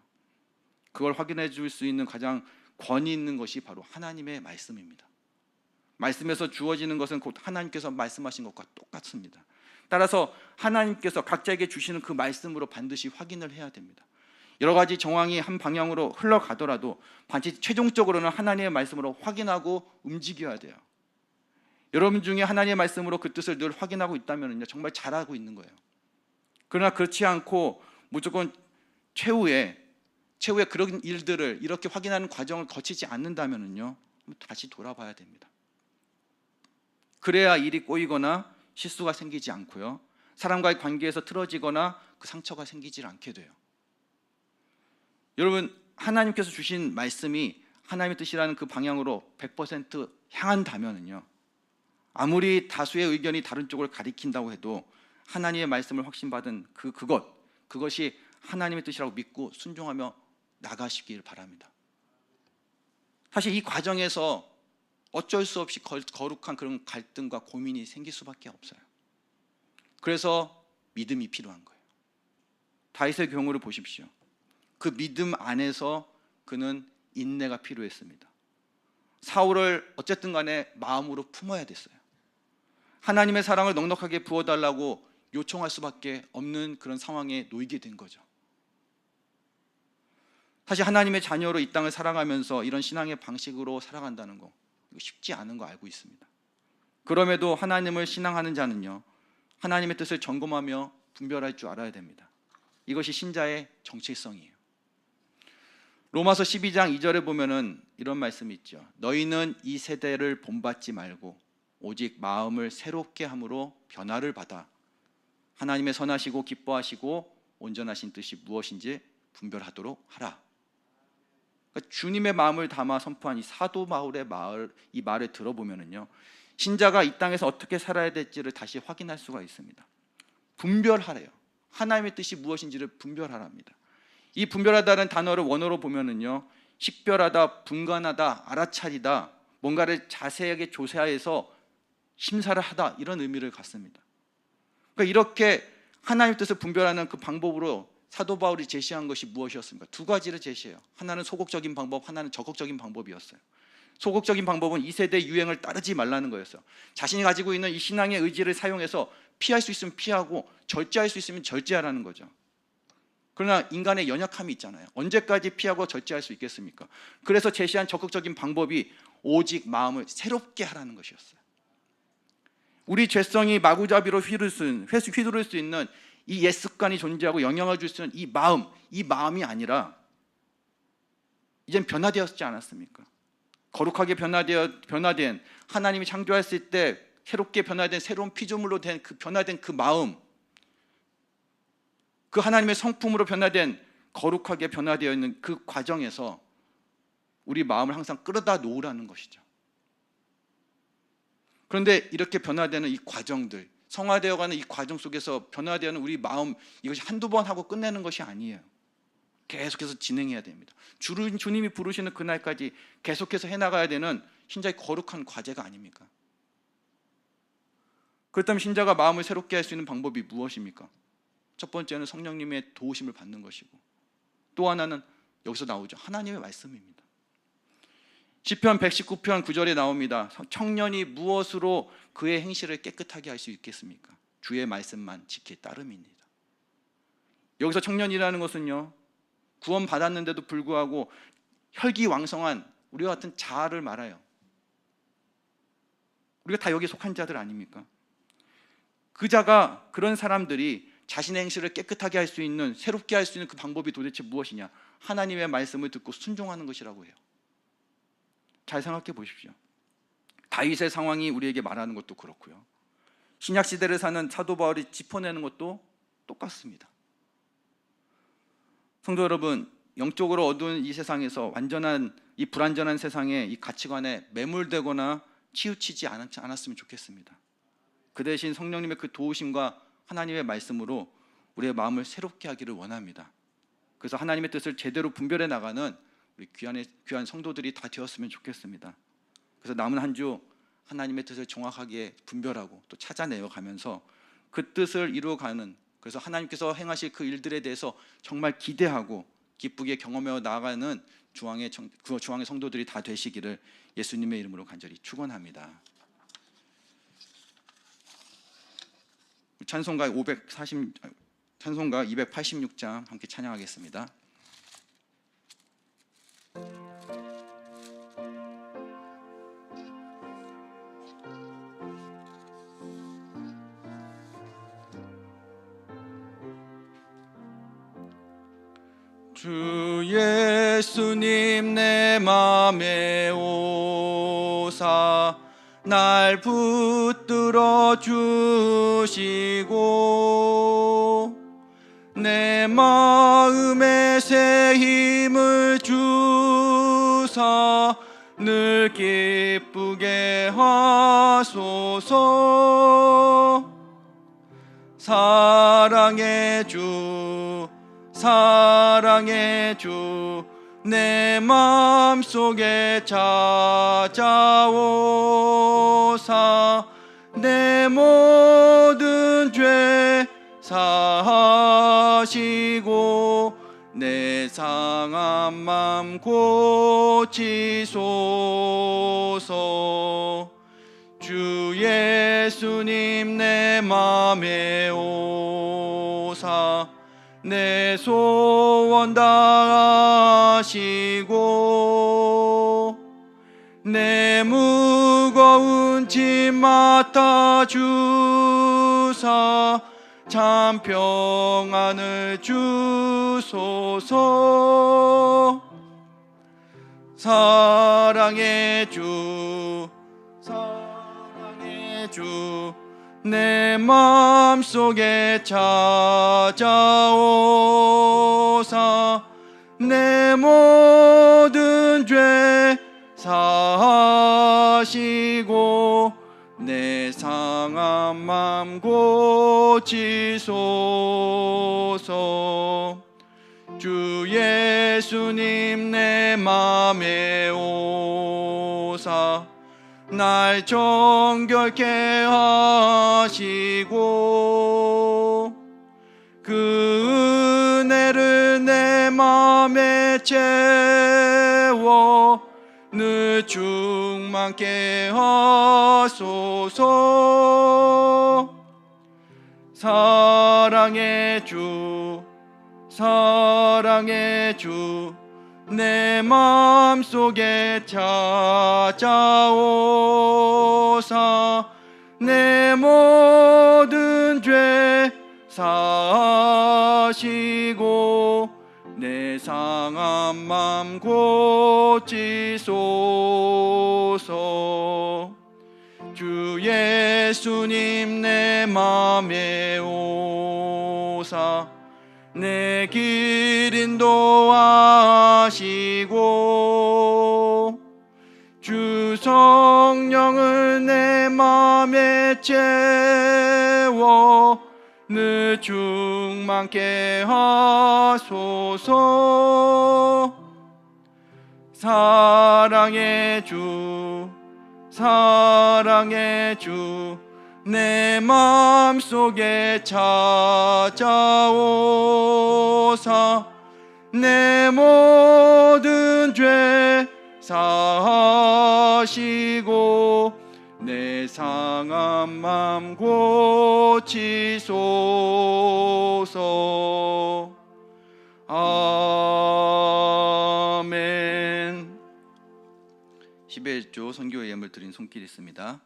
그걸 확인해 줄 수 있는 가장 권위 있는 것이 바로 하나님의 말씀입니다. 말씀에서 주어지는 것은 곧 하나님께서 말씀하신 것과 똑같습니다. 따라서 하나님께서 각자에게 주시는 그 말씀으로 반드시 확인을 해야 됩니다. 여러 가지 정황이 한 방향으로 흘러가더라도 반드시 최종적으로는 하나님의 말씀으로 확인하고 움직여야 돼요. 여러분 중에 하나님의 말씀으로 그 뜻을 늘 확인하고 있다면 정말 잘하고 있는 거예요. 그러나 그렇지 않고 무조건 최후에 그런 일들을 이렇게 확인하는 과정을 거치지 않는다면요, 다시 돌아봐야 됩니다. 그래야 일이 꼬이거나 실수가 생기지 않고요, 사람과의 관계에서 틀어지거나 그 상처가 생기지 않게 돼요. 여러분, 하나님께서 주신 말씀이 하나님의 뜻이라는 그 방향으로 100% 향한다면요, 아무리 다수의 의견이 다른 쪽을 가리킨다고 해도 하나님의 말씀을 확신받은 그것이 하나님의 뜻이라고 믿고 순종하며 나가시길 바랍니다. 사실 이 과정에서 어쩔 수 없이 거룩한 그런 갈등과 고민이 생길 수밖에 없어요. 그래서 믿음이 필요한 거예요. 다윗의 경우를 보십시오. 그 믿음 안에서 그는 인내가 필요했습니다. 사울을 어쨌든 간에 마음으로 품어야 됐어요. 하나님의 사랑을 넉넉하게 부어달라고 요청할 수밖에 없는 그런 상황에 놓이게 된 거죠. 사실 하나님의 자녀로 이 땅을 살아가면서 이런 신앙의 방식으로 살아간다는 거 이거 쉽지 않은 거 알고 있습니다. 그럼에도 하나님을 신앙하는 자는요, 하나님의 뜻을 점검하며 분별할 줄 알아야 됩니다. 이것이 신자의 정체성이에요. 로마서 12장 2절에 보면은 이런 말씀이 있죠. 너희는 이 세대를 본받지 말고 오직 마음을 새롭게 함으로 변화를 받아 하나님의 선하시고 기뻐하시고 온전하신 뜻이 무엇인지 분별하도록 하라. 그러니까 주님의 마음을 담아 선포한 이 사도 바울의 이 말을 들어보면은요, 신자가 이 땅에서 어떻게 살아야 될지를 다시 확인할 수가 있습니다. 분별하래요. 하나님의 뜻이 무엇인지를 분별하랍니다. 이 분별하다는 단어를 원어로 보면은요, 식별하다, 분간하다, 알아차리다, 뭔가를 자세하게 조사해서 심사를 하다, 이런 의미를 갖습니다. 그러니까 이렇게 하나님의 뜻을 분별하는 그 방법으로 사도 바울이 제시한 것이 무엇이었습니까? 두 가지를 제시해요. 하나는 소극적인 방법, 하나는 적극적인 방법이었어요. 소극적인 방법은 이 세대의 유행을 따르지 말라는 거였어요. 자신이 가지고 있는 이 신앙의 의지를 사용해서 피할 수 있으면 피하고 절제할 수 있으면 절제하라는 거죠. 그러나 인간의 연약함이 있잖아요. 언제까지 피하고 절제할 수 있겠습니까? 그래서 제시한 적극적인 방법이 오직 마음을 새롭게 하라는 것이었어요. 우리 죄성이 마구잡이로 휘두를 수 있는 이 옛 습관이 존재하고 영향을 줄 수 있는 이 마음이 아니라 이젠 변화되었지 않았습니까? 거룩하게 변화된 하나님이 창조했을 때 새롭게 변화된 새로운 피조물로 된 그 변화된 그 마음, 그 하나님의 성품으로 변화된 거룩하게 변화되어 있는 그 과정에서 우리 마음을 항상 끌어다 놓으라는 것이죠. 그런데 이렇게 변화되는 이 과정들, 성화되어가는 이 과정 속에서 변화되는 우리 마음, 이것이 한두 번 하고 끝내는 것이 아니에요. 계속해서 진행해야 됩니다. 주님이 부르시는 그날까지 계속해서 해나가야 되는 신자의 거룩한 과제가 아닙니까? 그렇다면 신자가 마음을 새롭게 할 수 있는 방법이 무엇입니까? 첫 번째는 성령님의 도우심을 받는 것이고, 또 하나는 여기서 나오죠. 하나님의 말씀입니다. 시편 119편 9절에 나옵니다. 청년이 무엇으로 그의 행실을 깨끗하게 할 수 있겠습니까? 주의 말씀만 지킬 따름입니다. 여기서 청년이라는 것은요, 구원 받았는데도 불구하고 혈기왕성한 우리와 같은 자아를 말해요. 우리가 다 여기에 속한 자들 아닙니까? 그 자가, 그런 사람들이 자신의 행실을 깨끗하게 할 수 있는, 새롭게 할 수 있는 그 방법이 도대체 무엇이냐? 하나님의 말씀을 듣고 순종하는 것이라고 해요. 잘 생각해 보십시오. 다윗의 상황이 우리에게 말하는 것도 그렇고요, 신약 시대를 사는 사도 바울이 짚어내는 것도 똑같습니다. 성도 여러분, 영적으로 어두운 이 세상에서 완전한 이 불완전한 세상에 이 가치관에 매몰되거나 치우치지 않았으면 좋겠습니다. 그 대신 성령님의 그 도우심과 하나님의 말씀으로 우리의 마음을 새롭게 하기를 원합니다. 그래서 하나님의 뜻을 제대로 분별해 나가는 우리 귀한 성도들이 다 되었으면 좋겠습니다. 그래서 남은 한 주 하나님의 뜻을 정확하게 분별하고 또 찾아내어 가면서 그 뜻을 이루어가는, 그래서 하나님께서 행하실 그 일들에 대해서 정말 기대하고 기쁘게 경험해 나아가는 중앙의 성도들이 다 되시기를 예수님의 이름으로 간절히 축원합니다. 찬송가 286장 함께 찬양하겠습니다. 주 예수님 내 맘에 오사 날 붙들어 주시고 내 마음에 새 힘을 주사 늘 기쁘게 하소서. 사랑의 주 내 맘속에 찾아오사 내 모든 죄 사하여 하시고 내 상한 맘 고치소서. 주 예수님 내 맘에 오사 내 소원 다하시고 내 무거운 짐 맡아 주사 참 평안을 주소서. 사랑의 주 사랑의 주 내 맘속에 찾아오사 내 모든 죄 사하시고 내 상한 맘 고치소서. 주 예수님 내 맘에 오사 날 정결케 하시고 그 은혜를 내 맘에 채워 늘 충만케 하소서. 사랑의 주 사랑의 주 내 맘속에 찾아오사 내 모든 죄 사하시고 내 상한 맘 고치소서. 주 예수님 내 맘에 오사 내 길 인도하시고 주 성령을 내 맘에 채워 늘 충만케 하소서. 사랑의 주 사랑의 주 내 맘속에 찾아오사 내 모든 죄 사하시고 내 상한 맘 고치소서. 아멘. 11조 선교 예물 드린 손길이 있습니다.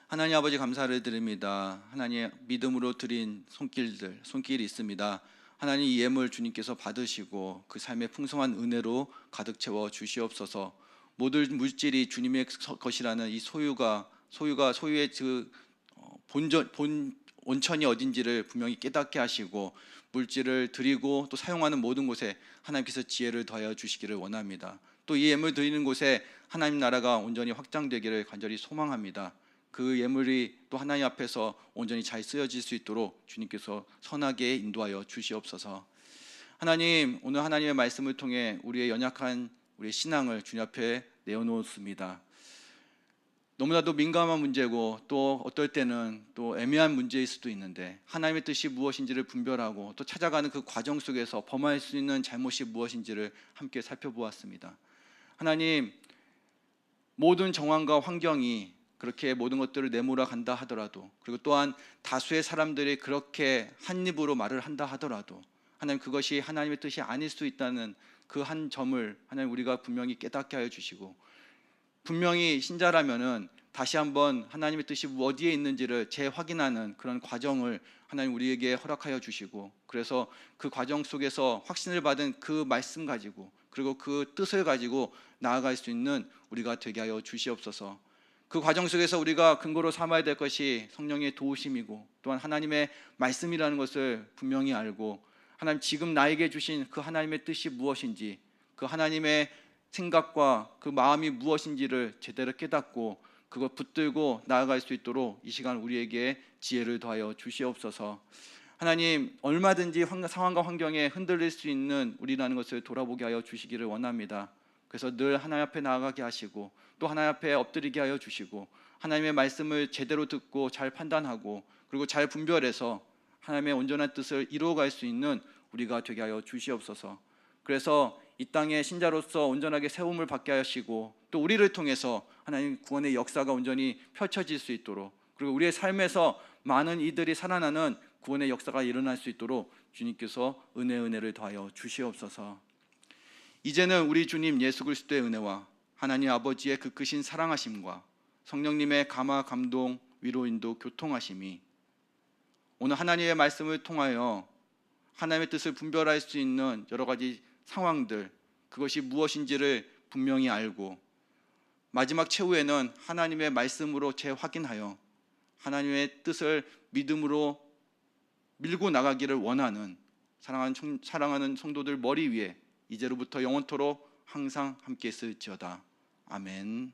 하나님 아버지 감사를 드립니다. 하나님 믿음으로 드린 손길이 있습니다. 하나님 이 예물 주님께서 받으시고 그 삶의 풍성한 은혜로 가득 채워 주시옵소서. 모든 물질이 주님의 것이라는 이 소유의 그 본 온천이 어딘지를 분명히 깨닫게 하시고 물질을 드리고 또 사용하는 모든 곳에 하나님께서 지혜를 더하여 주시기를 원합니다. 또 이 예물 드리는 곳에 하나님 나라가 온전히 확장되기를 간절히 소망합니다. 그 예물이 또 하나님 앞에서 온전히 잘 쓰여질 수 있도록 주님께서 선하게 인도하여 주시옵소서. 하나님, 오늘 하나님의 말씀을 통해 우리의 연약한 우리의 신앙을 주님 앞에 내어놓습니다. 너무나도 민감한 문제고 또 어떨 때는 또 애매한 문제일 수도 있는데 하나님의 뜻이 무엇인지를 분별하고 또 찾아가는 그 과정 속에서 범할 수 있는 잘못이 무엇인지를 함께 살펴보았습니다. 하나님, 모든 정황과 환경이 그렇게 모든 것들을 내몰아 간다 하더라도, 그리고 또한 다수의 사람들이 그렇게 한 입으로 말을 한다 하더라도 하나님, 그것이 하나님의 뜻이 아닐 수 있다는 그 한 점을 하나님 우리가 분명히 깨닫게 하여 주시고, 분명히 신자라면은 다시 한번 하나님의 뜻이 어디에 있는지를 재확인하는 그런 과정을 하나님 우리에게 허락하여 주시고, 그래서 그 과정 속에서 확신을 받은 그 말씀 가지고, 그리고 그 뜻을 가지고 나아갈 수 있는 우리가 되게 하여 주시옵소서. 그 과정 속에서 우리가 근거로 삼아야 될 것이 성령의 도우심이고 또한 하나님의 말씀이라는 것을 분명히 알고, 하나님 지금 나에게 주신 그 하나님의 뜻이 무엇인지, 그 하나님의 생각과 그 마음이 무엇인지를 제대로 깨닫고 그걸 붙들고 나아갈 수 있도록 이 시간 우리에게 지혜를 더하여 주시옵소서. 하나님, 얼마든지 상황과 환경에 흔들릴 수 있는 우리라는 것을 돌아보게 하여 주시기를 원합니다. 그래서 늘 하나님 앞에 나아가게 하시고 또 하나님 앞에 엎드리게 하여 주시고, 하나님의 말씀을 제대로 듣고 잘 판단하고 그리고 잘 분별해서 하나님의 온전한 뜻을 이루어갈 수 있는 우리가 되게 하여 주시옵소서. 그래서 이 땅에 신자로서 온전하게 세움을 받게 하시고 또 우리를 통해서 하나님 구원의 역사가 온전히 펼쳐질 수 있도록, 그리고 우리의 삶에서 많은 이들이 살아나는 구원의 역사가 일어날 수 있도록 주님께서 은혜를 더하여 주시옵소서. 이제는 우리 주님 예수 그리스도의 은혜와 하나님 아버지의 그 크신 사랑하심과 성령님의 감화 감동 위로 인도 교통하심이 오늘 하나님의 말씀을 통하여 하나님의 뜻을 분별할 수 있는 여러 가지 상황들, 그것이 무엇인지를 분명히 알고 마지막 최후에는 하나님의 말씀으로 재확인하여 하나님의 뜻을 믿음으로 밀고 나가기를 원하는 사랑하는 성도들 머리 위에 이제로부터 영원토록 항상 함께 있을지어다. 아멘.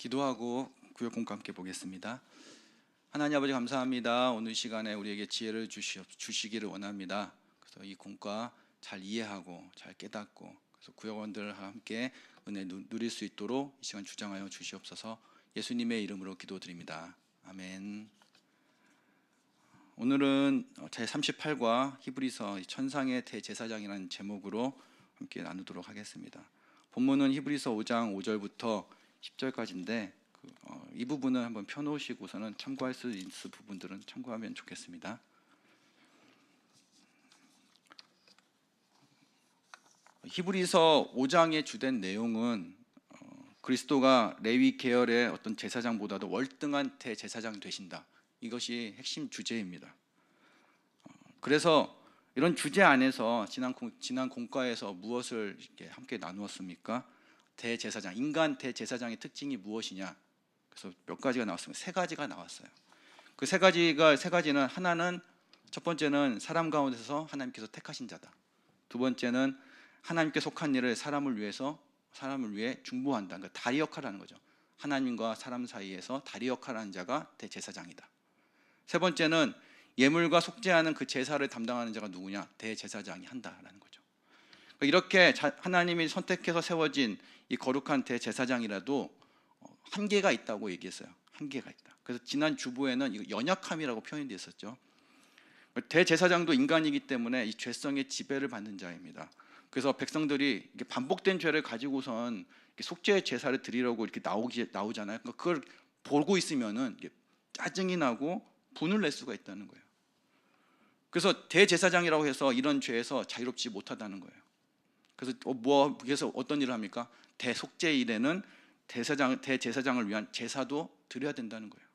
기도하고 구역 공과 함께 보겠습니다. 하나님 아버지 감사합니다. 오늘 시간에 우리에게 지혜를 주시기를 원합니다. 그래서 이 공과 잘 이해하고 잘 깨닫고 그래서 구역원들과 함께 은혜 누릴 수 있도록 이 시간 주장하여 주시옵소서. 예수님의 이름으로 기도드립니다. 아멘. 오늘은 제38과 히브리서 천상의 대제사장이라는 제목으로 함께 나누도록 하겠습니다. 본문은 히브리서 5장 5절부터 10절까지인데 이 부분을 한번 펴놓으시고서는 참고할 수 있는 부분들은 참고하면 좋겠습니다. 히브리서 5장의 주된 내용은 그리스도가 레위 계열의 어떤 제사장보다도 월등한 대제사장이 되신다. 이것이 핵심 주제입니다. 그래서 이런 주제 안에서 지난 공과에서 무엇을 이렇게 함께 나누었습니까? 대제사장, 인간 대제사장의 특징이 무엇이냐? 그래서 몇 가지가 나왔습니다. 세 가지가 나왔어요. 그 세 가지는 하나는 첫 번째는 사람 가운데서 하나님께서 택하신 자다. 두 번째는 하나님께 속한 일을 사람을 위해 중보한다. 그러니까 다리 역할을 하는 거죠. 하나님과 사람 사이에서 다리 역할을 하는 자가 대제사장이다. 세 번째는 예물과 속죄하는 그 제사를 담당하는 자가 누구냐? 대제사장이 한다라는 거죠. 그러니까 이렇게 하나님이 선택해서 세워진 이 거룩한 대제사장이라도 한계가 있다고 얘기했어요. 한계가 있다. 그래서 지난 주보에는 이거 연약함이라고 표현되어 있었죠. 대제사장도 인간이기 때문에 이 죄성의 지배를 받는 자입니다. 그래서 백성들이 이게 반복된 죄를 가지고선 속죄 제사를 드리려고 이렇게 나오잖아요. 그러니까 그걸 보고 있으면은 이게 짜증이 나고 분을 낼 수가 있다는 거예요. 그래서 대제사장이라고 해서 이런 죄에서 자유롭지 못하다는 거예요. 그래서 어떤 일을 합니까? 대속죄일에는 대제사장을 위한 제사도 드려야 된다는 거예요.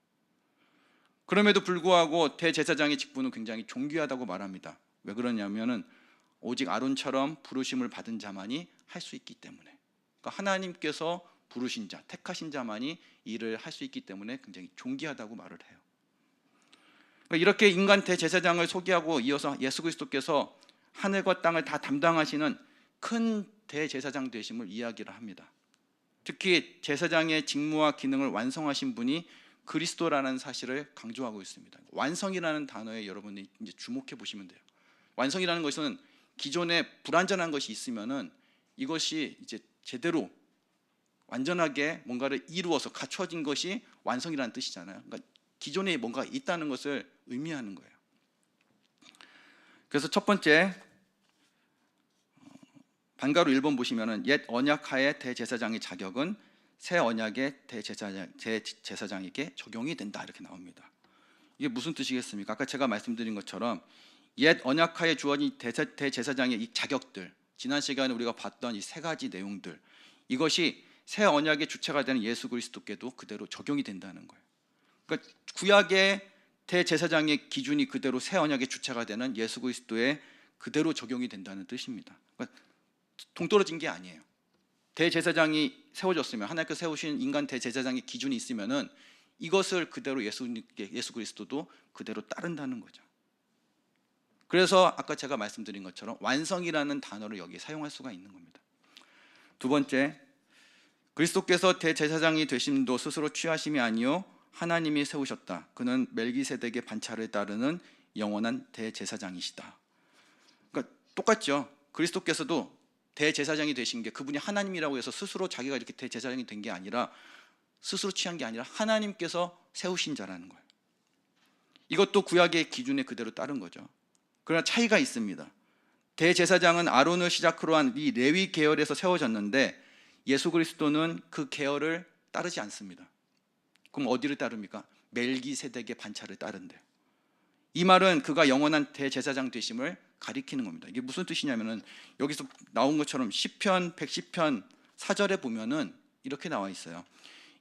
그럼에도 불구하고 대제사장의 직분은 굉장히 존귀하다고 말합니다. 왜 그러냐면은 오직 아론처럼 부르심을 받은 자만이 할 수 있기 때문에. 그러니까 하나님께서 부르신 자, 택하신 자만이 일을 할 수 있기 때문에 굉장히 존귀하다고 말을 해요. 그러니까 이렇게 인간 대제사장을 소개하고 이어서 예수 그리스도께서 하늘과 땅을 다 담당하시는 큰 대제사장 되심을 이야기를 합니다. 특히 제사장의 직무와 기능을 완성하신 분이 그리스도라는 사실을 강조하고 있습니다. 완성이라는 단어에 여러분이 이제 주목해 보시면 돼요. 완성이라는 것은 기존에 불완전한 것이 있으면은 이것이 이제 제대로 완전하게 뭔가를 이루어서 갖춰진 것이 완성이라는 뜻이잖아요. 그러니까 기존에 뭔가 있다는 것을 의미하는 거예요. 그래서 첫 번째 반가로 1번 보시면은 옛 언약하의 대제사장의 자격은 새 언약의 대제사장에게 적용이 된다 이렇게 나옵니다. 이게 무슨 뜻이겠습니까? 아까 제가 말씀드린 것처럼 옛 언약하에 주어진 대제사장의 이 자격들, 지난 시간에 우리가 봤던 이 세 가지 내용들, 이것이 새 언약의 주체가 되는 예수 그리스도께도 그대로 적용이 된다는 거예요. 그러니까 구약의 대제사장의 기준이 그대로 새 언약의 주체가 되는 예수 그리스도에 그대로 적용이 된다는 뜻입니다. 그러니까 동떨어진 게 아니에요. 대제사장이 세워졌으면 하나님께서 세우신 인간 대제사장의 기준이 있으면은 이것을 그대로 예수 그리스도도 그대로 따른다는 거죠. 그래서 아까 제가 말씀드린 것처럼 완성이라는 단어를 여기에 사용할 수가 있는 겁니다. 두 번째, 그리스도께서 대제사장이 되심도 스스로 취하심이 아니요 하나님이 세우셨다. 그는 멜기세덱의 반차를 따르는 영원한 대제사장이시다. 그러니까 똑같죠. 그리스도께서도 대제사장이 되신 게 그분이 하나님이라고 해서 스스로 자기가 이렇게 대제사장이 된 게 아니라 스스로 취한 게 아니라 하나님께서 세우신 자라는 거예요. 이것도 구약의 기준에 그대로 따른 거죠. 그러나 차이가 있습니다. 대제사장은 아론을 시작으로 한 이 레위 계열에서 세워졌는데 예수 그리스도는 그 계열을 따르지 않습니다. 그럼 어디를 따릅니까? 멜기세덱의 반차를 따른대요. 이 말은 그가 영원한 대제사장 되심을 가리키는 겁니다. 이게 무슨 뜻이냐면은 여기서 나온 것처럼 시편 110편 4절에 보면은 이렇게 나와 있어요.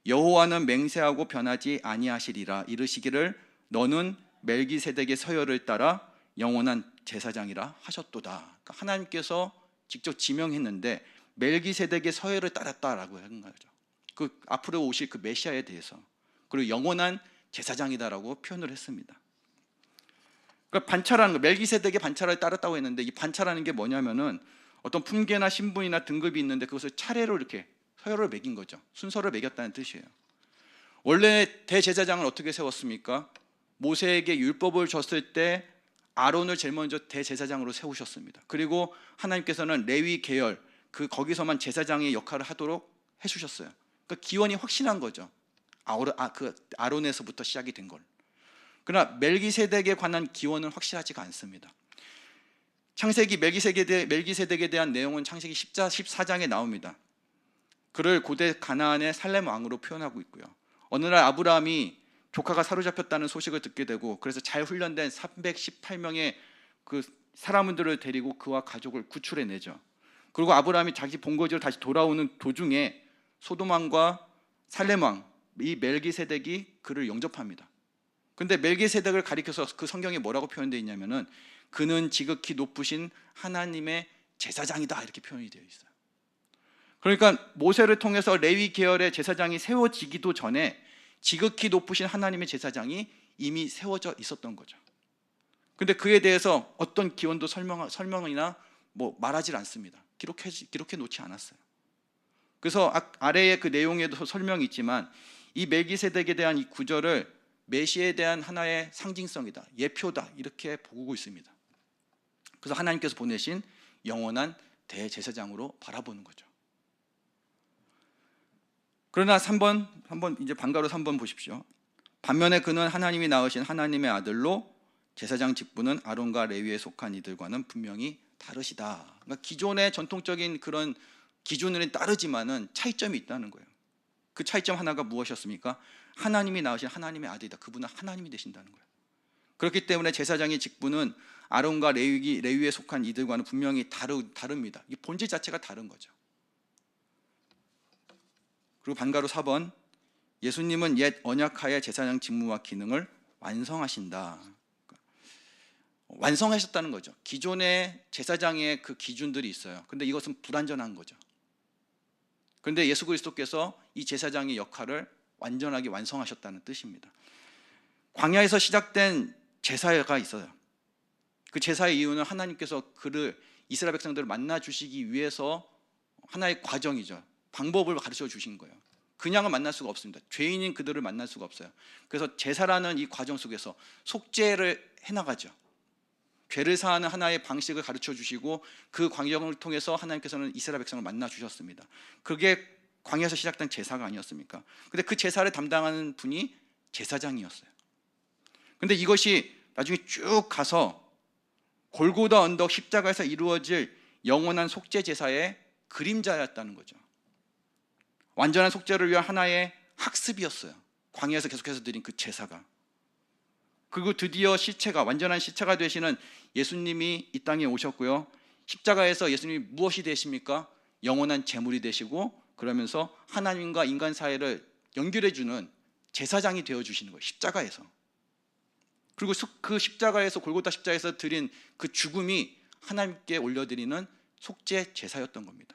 여호와는 맹세하고 변하지 아니하시리라 이르시기를 너는 멜기세덱의 서열을 따라 영원한 제사장이라 하셨도다. 그러니까 하나님께서 직접 지명했는데 멜기세덱의 서열을 따랐다라고 하는 거죠. 그 앞으로 오실 그 메시아에 대해서 그리고 영원한 제사장이다라고 표현을 했습니다. 그러니까 반차라는 거, 멜기세덱의 반차를 따랐다고 했는데 이 반차라는 게 뭐냐면은 어떤 품계나 신분이나 등급이 있는데 그것을 차례로 이렇게 서열을 매긴 거죠. 순서를 매겼다는 뜻이에요. 원래 대제사장을 어떻게 세웠습니까? 모세에게 율법을 줬을 때 아론을 제일 먼저 대제사장으로 세우셨습니다. 그리고 하나님께서는 레위 계열 거기서만 제사장의 역할을 하도록 해주셨어요. 그러니까 기원이 확실한 거죠. 아론에서부터 시작이 된 걸. 그러나 멜기세덱에 관한 기원은 확실하지가 않습니다. 창세기 멜기세덱에 대한 내용은 창세기 14장에 나옵니다. 그를 고대 가나안의 살렘 왕으로 표현하고 있고요. 어느 날 아브라함이 조카가 사로잡혔다는 소식을 듣게 되고 그래서 잘 훈련된 318명의 그 사람들을 데리고 그와 가족을 구출해내죠. 그리고 아브라함이 자기 본거지로 다시 돌아오는 도중에 소돔 왕과 살렘 왕, 이 멜기세덱이 그를 영접합니다. 근데 멜기세덱을 가리켜서 그 성경에 뭐라고 표현되어 있냐면은 그는 지극히 높으신 하나님의 제사장이다 이렇게 표현이 되어 있어요. 그러니까 모세를 통해서 레위 계열의 제사장이 세워지기도 전에 지극히 높으신 하나님의 제사장이 이미 세워져 있었던 거죠. 근데 그에 대해서 어떤 기원도 설명이나 말하지 않습니다. 기록해 놓지 않았어요. 그래서 아래에 그 내용에도 설명이 있지만 이 멜기세덱에 대한 이 구절을 메시아에 대한 하나의 상징성이다, 예표다 이렇게 보고 있습니다. 그래서 하나님께서 보내신 영원한 대제사장으로 바라보는 거죠. 그러나 3번 이제 반가로 3번 보십시오. 반면에 그는 하나님이 낳으신 하나님의 아들로 제사장 직분은 아론과 레위에 속한 이들과는 분명히 다르시다. 그러니까 기존의 전통적인 그런 기준을 따르지만은 차이점이 있다는 거예요. 그 차이점 하나가 무엇이었습니까? 하나님이 낳으신 하나님의 아들이다. 그분은 하나님이 되신다는 거예요. 그렇기 때문에 제사장의 직분은 아론과 레위에 속한 이들과는 분명히 다릅니다. 이 본질 자체가 다른 거죠. 그리고 반가로 4번, 예수님은 옛 언약하의 제사장 직무와 기능을 완성하신다. 완성하셨다는 거죠. 기존의 제사장의 그 기준들이 있어요. 근데 이것은 불완전한 거죠. 그런데 예수 그리스도께서 이 제사장의 역할을 완전하게 완성하셨다는 뜻입니다. 광야에서 시작된 제사가 있어요. 그 제사의 이유는 하나님께서 이스라엘 백성들을 만나 주시기 위해서 하나의 과정이죠. 방법을 가르쳐 주신 거예요. 그냥은 만날 수가 없습니다. 죄인인 그들을 만날 수가 없어요. 그래서 제사라는 이 과정 속에서 속죄를 해나가죠. 죄를 사하는 하나의 방식을 가르쳐 주시고 그 과정을 통해서 하나님께서는 이스라엘 백성을 만나 주셨습니다. 그게 광야에서 시작된 제사가 아니었습니까? 근데 그 제사를 담당하는 분이 제사장이었어요. 근데 이것이 나중에 쭉 가서 골고다 언덕 십자가에서 이루어질 영원한 속죄 제사의 그림자였다는 거죠. 완전한 속죄를 위한 하나의 학습이었어요. 광야에서 계속해서 드린 그 제사가. 그리고 드디어 완전한 시체가 되시는 예수님이 이 땅에 오셨고요. 십자가에서 예수님이 무엇이 되십니까? 영원한 제물이 되시고, 그러면서 하나님과 인간 사이를 연결해주는 제사장이 되어주시는 거예요. 십자가에서. 그리고 그 십자가에서, 골고타 십자가에서 드린 그 죽음이 하나님께 올려드리는 속죄 제사였던 겁니다.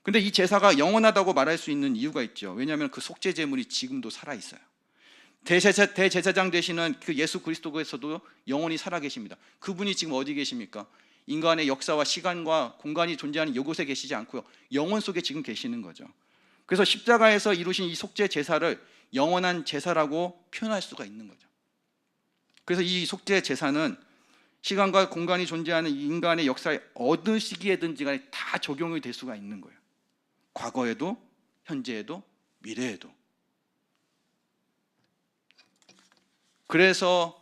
근데 이 제사가 영원하다고 말할 수 있는 이유가 있죠. 왜냐하면 그 속죄 제물이 지금도 살아있어요. 대제사장 되시는 그 예수 그리스도께서도 영원히 살아계십니다. 그분이 지금 어디 계십니까? 인간의 역사와 시간과 공간이 존재하는 이곳에 계시지 않고요, 영원 속에 지금 계시는 거죠. 그래서 십자가에서 이루신 이 속죄 제사를 영원한 제사라고 표현할 수가 있는 거죠. 그래서 이 속죄 제사는 시간과 공간이 존재하는 인간의 역사에 어느 시기에든지 간에 다 적용이 될 수가 있는 거예요. 과거에도, 현재에도, 미래에도. 그래서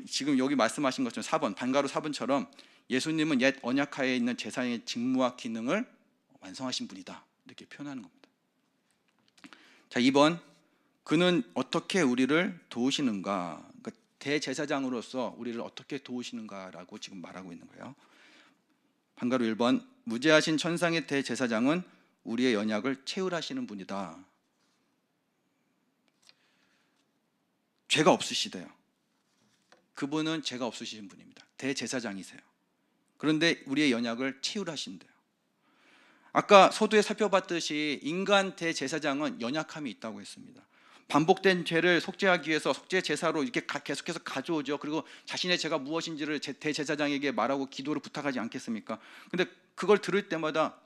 지금 여기 말씀하신 것처럼 4번, 반가로 4번처럼 예수님은 옛 언약하에 있는 제사의 직무와 기능을 완성하신 분이다, 이렇게 표현하는 겁니다. 자, 2번, 그는 어떻게 우리를 도우시는가? 그러니까 대제사장으로서 우리를 어떻게 도우시는가라고 지금 말하고 있는 거예요. 반가로 1번, 무죄하신 천상의 대제사장은 우리의 연약을 채울하시는 분이다. 죄가 없으시대요. 그분은 죄가 없으신 분입니다. 대제사장이세요. 그런데 우리의 연약을 채울하신대요. 아까 서두에 살펴봤듯이 인간 대제사장은 연약함이 있다고 했습니다. 반복된 죄를 속죄하기 위해서 속죄 제사로 이렇게 계속해서 가져오죠. 그리고 자신의 죄가 무엇인지를 대제사장에게 말하고 기도를 부탁하지 않겠습니까? 근데 그걸 들을 때마다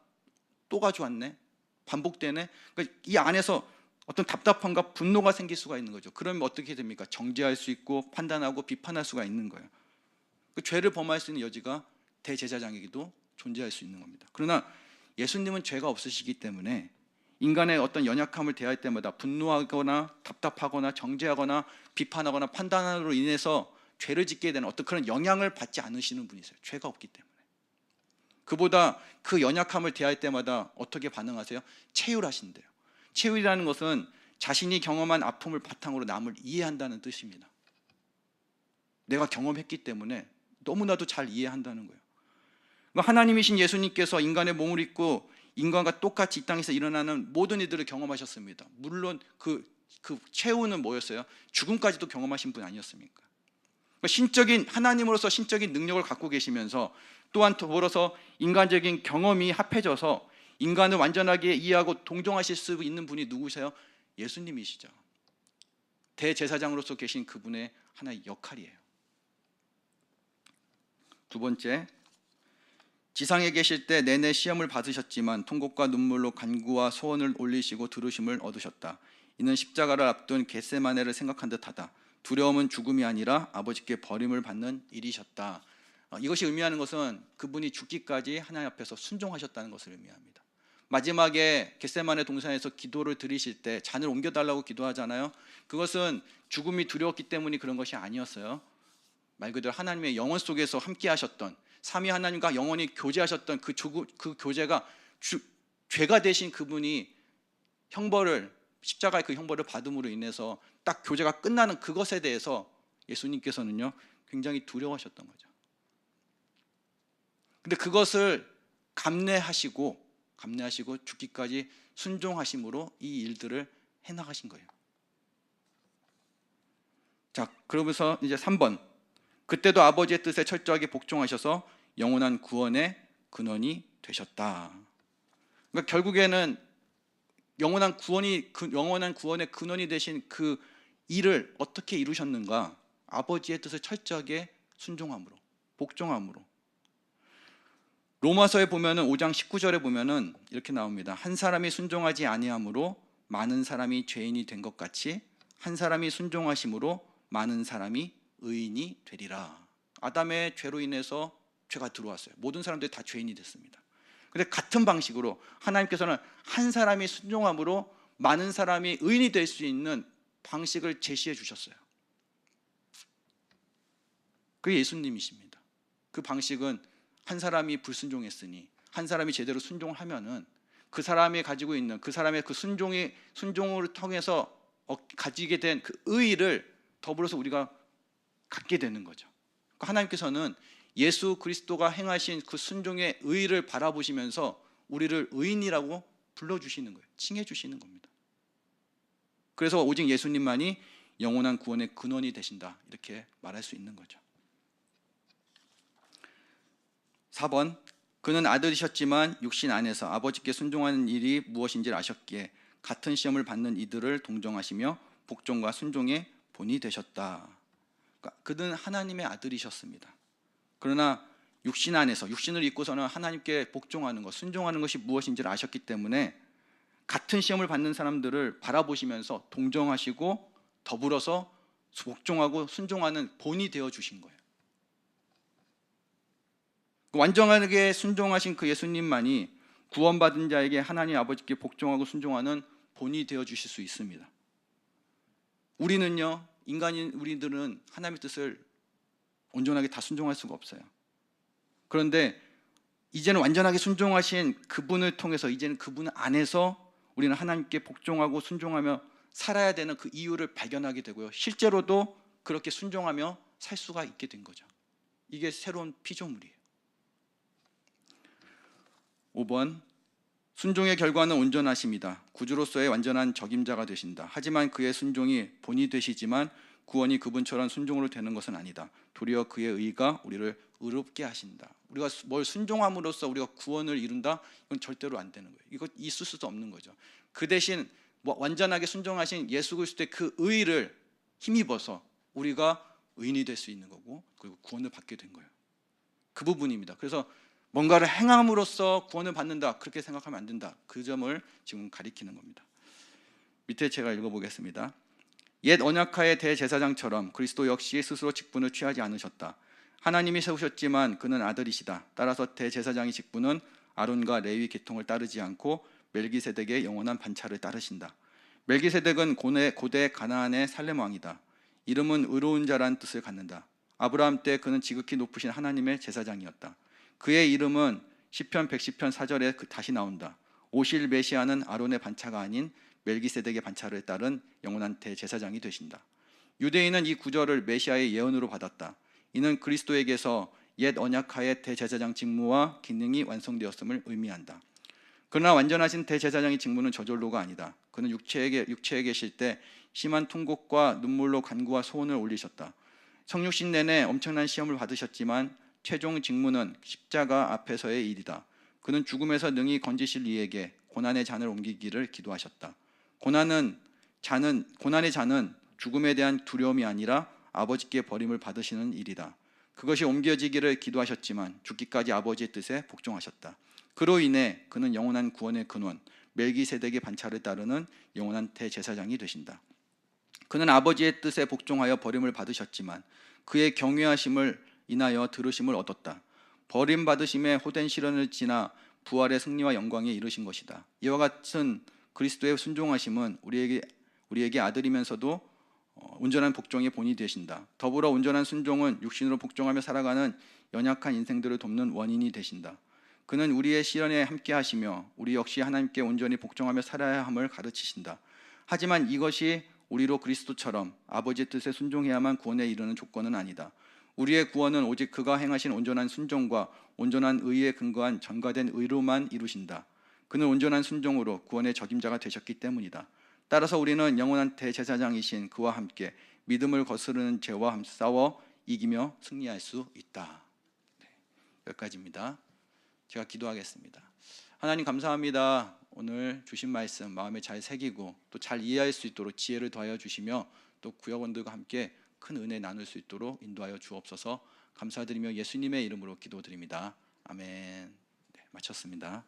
또 가져왔네, 반복되네. 그러니까 이 안에서 어떤 답답함과 분노가 생길 수가 있는 거죠. 그러면 어떻게 됩니까? 정죄할 수 있고 판단하고 비판할 수가 있는 거예요. 그 죄를 범할 수 있는 여지가 대제사장에게도 존재할 수 있는 겁니다. 그러나 예수님은 죄가 없으시기 때문에 인간의 어떤 연약함을 대할 때마다 분노하거나 답답하거나 정죄하거나 비판하거나 판단으로 인해서 죄를 짓게 되는 어떤 그런 영향을 받지 않으시는 분이세요. 죄가 없기 때문에. 그보다 그 연약함을 대할 때마다 어떻게 반응하세요? 채율하신대요. 채율이라는 것은 자신이 경험한 아픔을 바탕으로 남을 이해한다는 뜻입니다. 내가 경험했기 때문에 너무나도 잘 이해한다는 거예요. 하나님이신 예수님께서 인간의 몸을 입고 인간과 똑같이 이 땅에서 일어나는 모든 일들을 경험하셨습니다. 물론 그 최후는 뭐였어요? 죽음까지도 경험하신 분 아니었습니까? 신적인, 하나님으로서 신적인 능력을 갖고 계시면서 또한 더불어서 인간적인 경험이 합해져서 인간을 완전하게 이해하고 동정하실 수 있는 분이 누구세요? 예수님이시죠. 대제사장으로서 계신 그분의 하나의 역할이에요. 두 번째, 지상에 계실 때 내내 시험을 받으셨지만 통곡과 눈물로 간구와 소원을 올리시고 들으심을 얻으셨다. 이는 십자가를 앞둔 겟세마네를 생각한 듯하다. 두려움은 죽음이 아니라 아버지께 버림을 받는 일이셨다. 이것이 의미하는 것은 그분이 죽기까지 하나님 앞에서 순종하셨다는 것을 의미합니다. 마지막에 겟세마네 동산에서 기도를 드리실 때 잔을 옮겨달라고 기도하잖아요. 그것은 죽음이 두려웠기 때문이 그런 것이 아니었어요. 말 그대로 하나님의 영원 속에서 함께 하셨던, 삼위 하나님과 영원히 교제하셨던 그 교제가 죄가 되신 그분이 십자가의 그 형벌을 받음으로 인해서 딱 교제가 끝나는 그것에 대해서 예수님께서는요 굉장히 두려워하셨던 거죠. 근데 그것을 감내하시고 죽기까지 순종하심으로 이 일들을 해나가신 거예요. 자, 그러면서 이제 3번, 그때도 아버지의 뜻에 철저하게 복종하셔서 영원한 구원의 근원이 되셨다. 그러니까 결국에는 영원한 구원의 근원이 되신 그 일을 어떻게 이루셨는가? 아버지의 뜻을 철저하게 순종함으로, 복종함으로. 로마서에 보면은 5장 19절에 보면은 이렇게 나옵니다. 한 사람이 순종하지 아니함으로 많은 사람이 죄인이 된 것 같이 한 사람이 순종하심으로 많은 사람이 의인이 되리라. 아담의 죄로 인해서 죄가 들어왔어요. 모든 사람들이 다 죄인이 됐습니다. 근데 같은 방식으로 하나님께서는 한 사람이 순종함으로 많은 사람이 의인이 될 수 있는 방식을 제시해 주셨어요. 그게 예수님이십니다. 그 방식은 한 사람이 불순종했으니 한 사람이 제대로 순종하면은 그 사람이 가지고 있는 그 사람의 그 순종을 통해서 가지게 된 그 의의를 더불어서 우리가 갖게 되는 거죠. 그러니까 하나님께서는 예수 그리스도가 행하신 그 순종의 의의를 바라보시면서 우리를 의인이라고 불러주시는 거예요. 칭해주시는 겁니다. 그래서 오직 예수님만이 영원한 구원의 근원이 되신다, 이렇게 말할 수 있는 거죠. 4번, 그는 아들이셨지만 육신 안에서 아버지께 순종하는 일이 무엇인지를 아셨기에 같은 시험을 받는 이들을 동정하시며 복종과 순종의 본이 되셨다. 그러니까 그는 하나님의 아들이셨습니다. 그러나 육신 안에서, 육신을 입고서는 하나님께 복종하는 것, 순종하는 것이 무엇인지를 아셨기 때문에 같은 시험을 받는 사람들을 바라보시면서 동정하시고 더불어서 복종하고 순종하는 본이 되어 주신 거예요. 완전하게 순종하신 그 예수님만이 구원받은 자에게 하나님 아버지께 복종하고 순종하는 본이 되어 주실 수 있습니다. 우리는요, 우리들은 하나님의 뜻을 온전하게 다 순종할 수가 없어요. 그런데 이제는 완전하게 순종하신 그분을 통해서, 이제는 그분 안에서 우리는 하나님께 복종하고 순종하며 살아야 되는 그 이유를 발견하게 되고요, 실제로도 그렇게 순종하며 살 수가 있게 된 거죠. 이게 새로운 피조물이에요. 5번, 순종의 결과는 온전하심이다. 구주로서의 완전한 적임자가 되신다. 하지만 그의 순종이 본이 되시지만 구원이 그분처럼 순종으로 되는 것은 아니다. 도리어 그의 의가 우리를 의롭게 하신다. 우리가 뭘 순종함으로써 우리가 구원을 이룬다? 이건 절대로 안 되는 거예요. 이거 있을 수도 없는 거죠. 그 대신 완전하게 순종하신 예수 그리스도의 그 의를 힘입어서 우리가 의인이 될 수 있는 거고, 그리고 구원을 받게 된 거예요. 그 부분입니다. 그래서 뭔가를 행함으로써 구원을 받는다, 그렇게 생각하면 안 된다. 그 점을 지금 가리키는 겁니다. 밑에 제가 읽어보겠습니다. 옛 언약하의 대제사장처럼 그리스도 역시 스스로 직분을 취하지 않으셨다. 하나님이 세우셨지만 그는 아들이시다. 따라서 대제사장의 직분은 아론과 레위 계통을 따르지 않고 멜기세덱의 영원한 반차를 따르신다. 멜기세덱은 고대 가나안의 살렘 왕이다. 이름은 의로운 자란 뜻을 갖는다. 아브라함 때 그는 지극히 높으신 하나님의 제사장이었다. 그의 이름은 시편 110편 4절에 다시 나온다. 오실 메시아는 아론의 반차가 아닌 멜기세덱의 반차를 따른 영원한 대제사장이 되신다. 유대인은 이 구절을 메시아의 예언으로 받았다. 이는 그리스도에게서 옛 언약하의 대제사장 직무와 기능이 완성되었음을 의미한다. 그러나 완전하신 대제사장의 직무는 저절로가 아니다. 그는 육체에 계실 때 심한 통곡과 눈물로 간구와 소원을 올리셨다. 성육신 내내 엄청난 시험을 받으셨지만 최종 직무는 십자가 앞에서의 일이다. 그는 죽음에서 능히 건지실 이에게 고난의 잔을 옮기기를 기도하셨다. 고난의 잔은 죽음에 대한 두려움이 아니라 아버지께 버림을 받으시는 일이다. 그것이 옮겨지기를 기도하셨지만 죽기까지 아버지의 뜻에 복종하셨다. 그로 인해 그는 영원한 구원의 근원, 멜기세덱의 반차를 따르는 영원한 대제사장이 되신다. 그는 아버지의 뜻에 복종하여 버림을 받으셨지만 그의 경외하심을 인하여 들으심을 얻었다. 버림받으심의 호된 시련을 지나 부활의 승리와 영광에 이르신 것이다. 이와 같은 그리스도의 순종하심은 우리에게 아들이면서도 온전한 복종의 본이 되신다. 더불어 온전한 순종은 육신으로 복종하며 살아가는 연약한 인생들을 돕는 원인이 되신다. 그는 우리의 시련에 함께 하시며 우리 역시 하나님께 온전히 복종하며 살아야 함을 가르치신다. 하지만 이것이 우리로 그리스도처럼 아버지의 뜻에 순종해야만 구원에 이르는 조건은 아니다. 우리의 구원은 오직 그가 행하신 온전한 순종과 온전한 의에 근거한 전가된 의로만 이루신다. 그는 온전한 순종으로 구원의 적임자가 되셨기 때문이다. 따라서 우리는 영원한 대제사장이신 그와 함께 믿음을 거스르는 죄와 싸워 이기며 승리할 수 있다. 여기까지입니다. 제가 기도하겠습니다. 하나님 감사합니다. 오늘 주신 말씀 마음에 잘 새기고 또 잘 이해할 수 있도록 지혜를 더하여 주시며 또 구역원들과 함께 큰 은혜 나눌 수 있도록 인도하여 주옵소서. 감사드리며 예수님의 이름으로 기도드립니다. 아멘. 네, 마쳤습니다.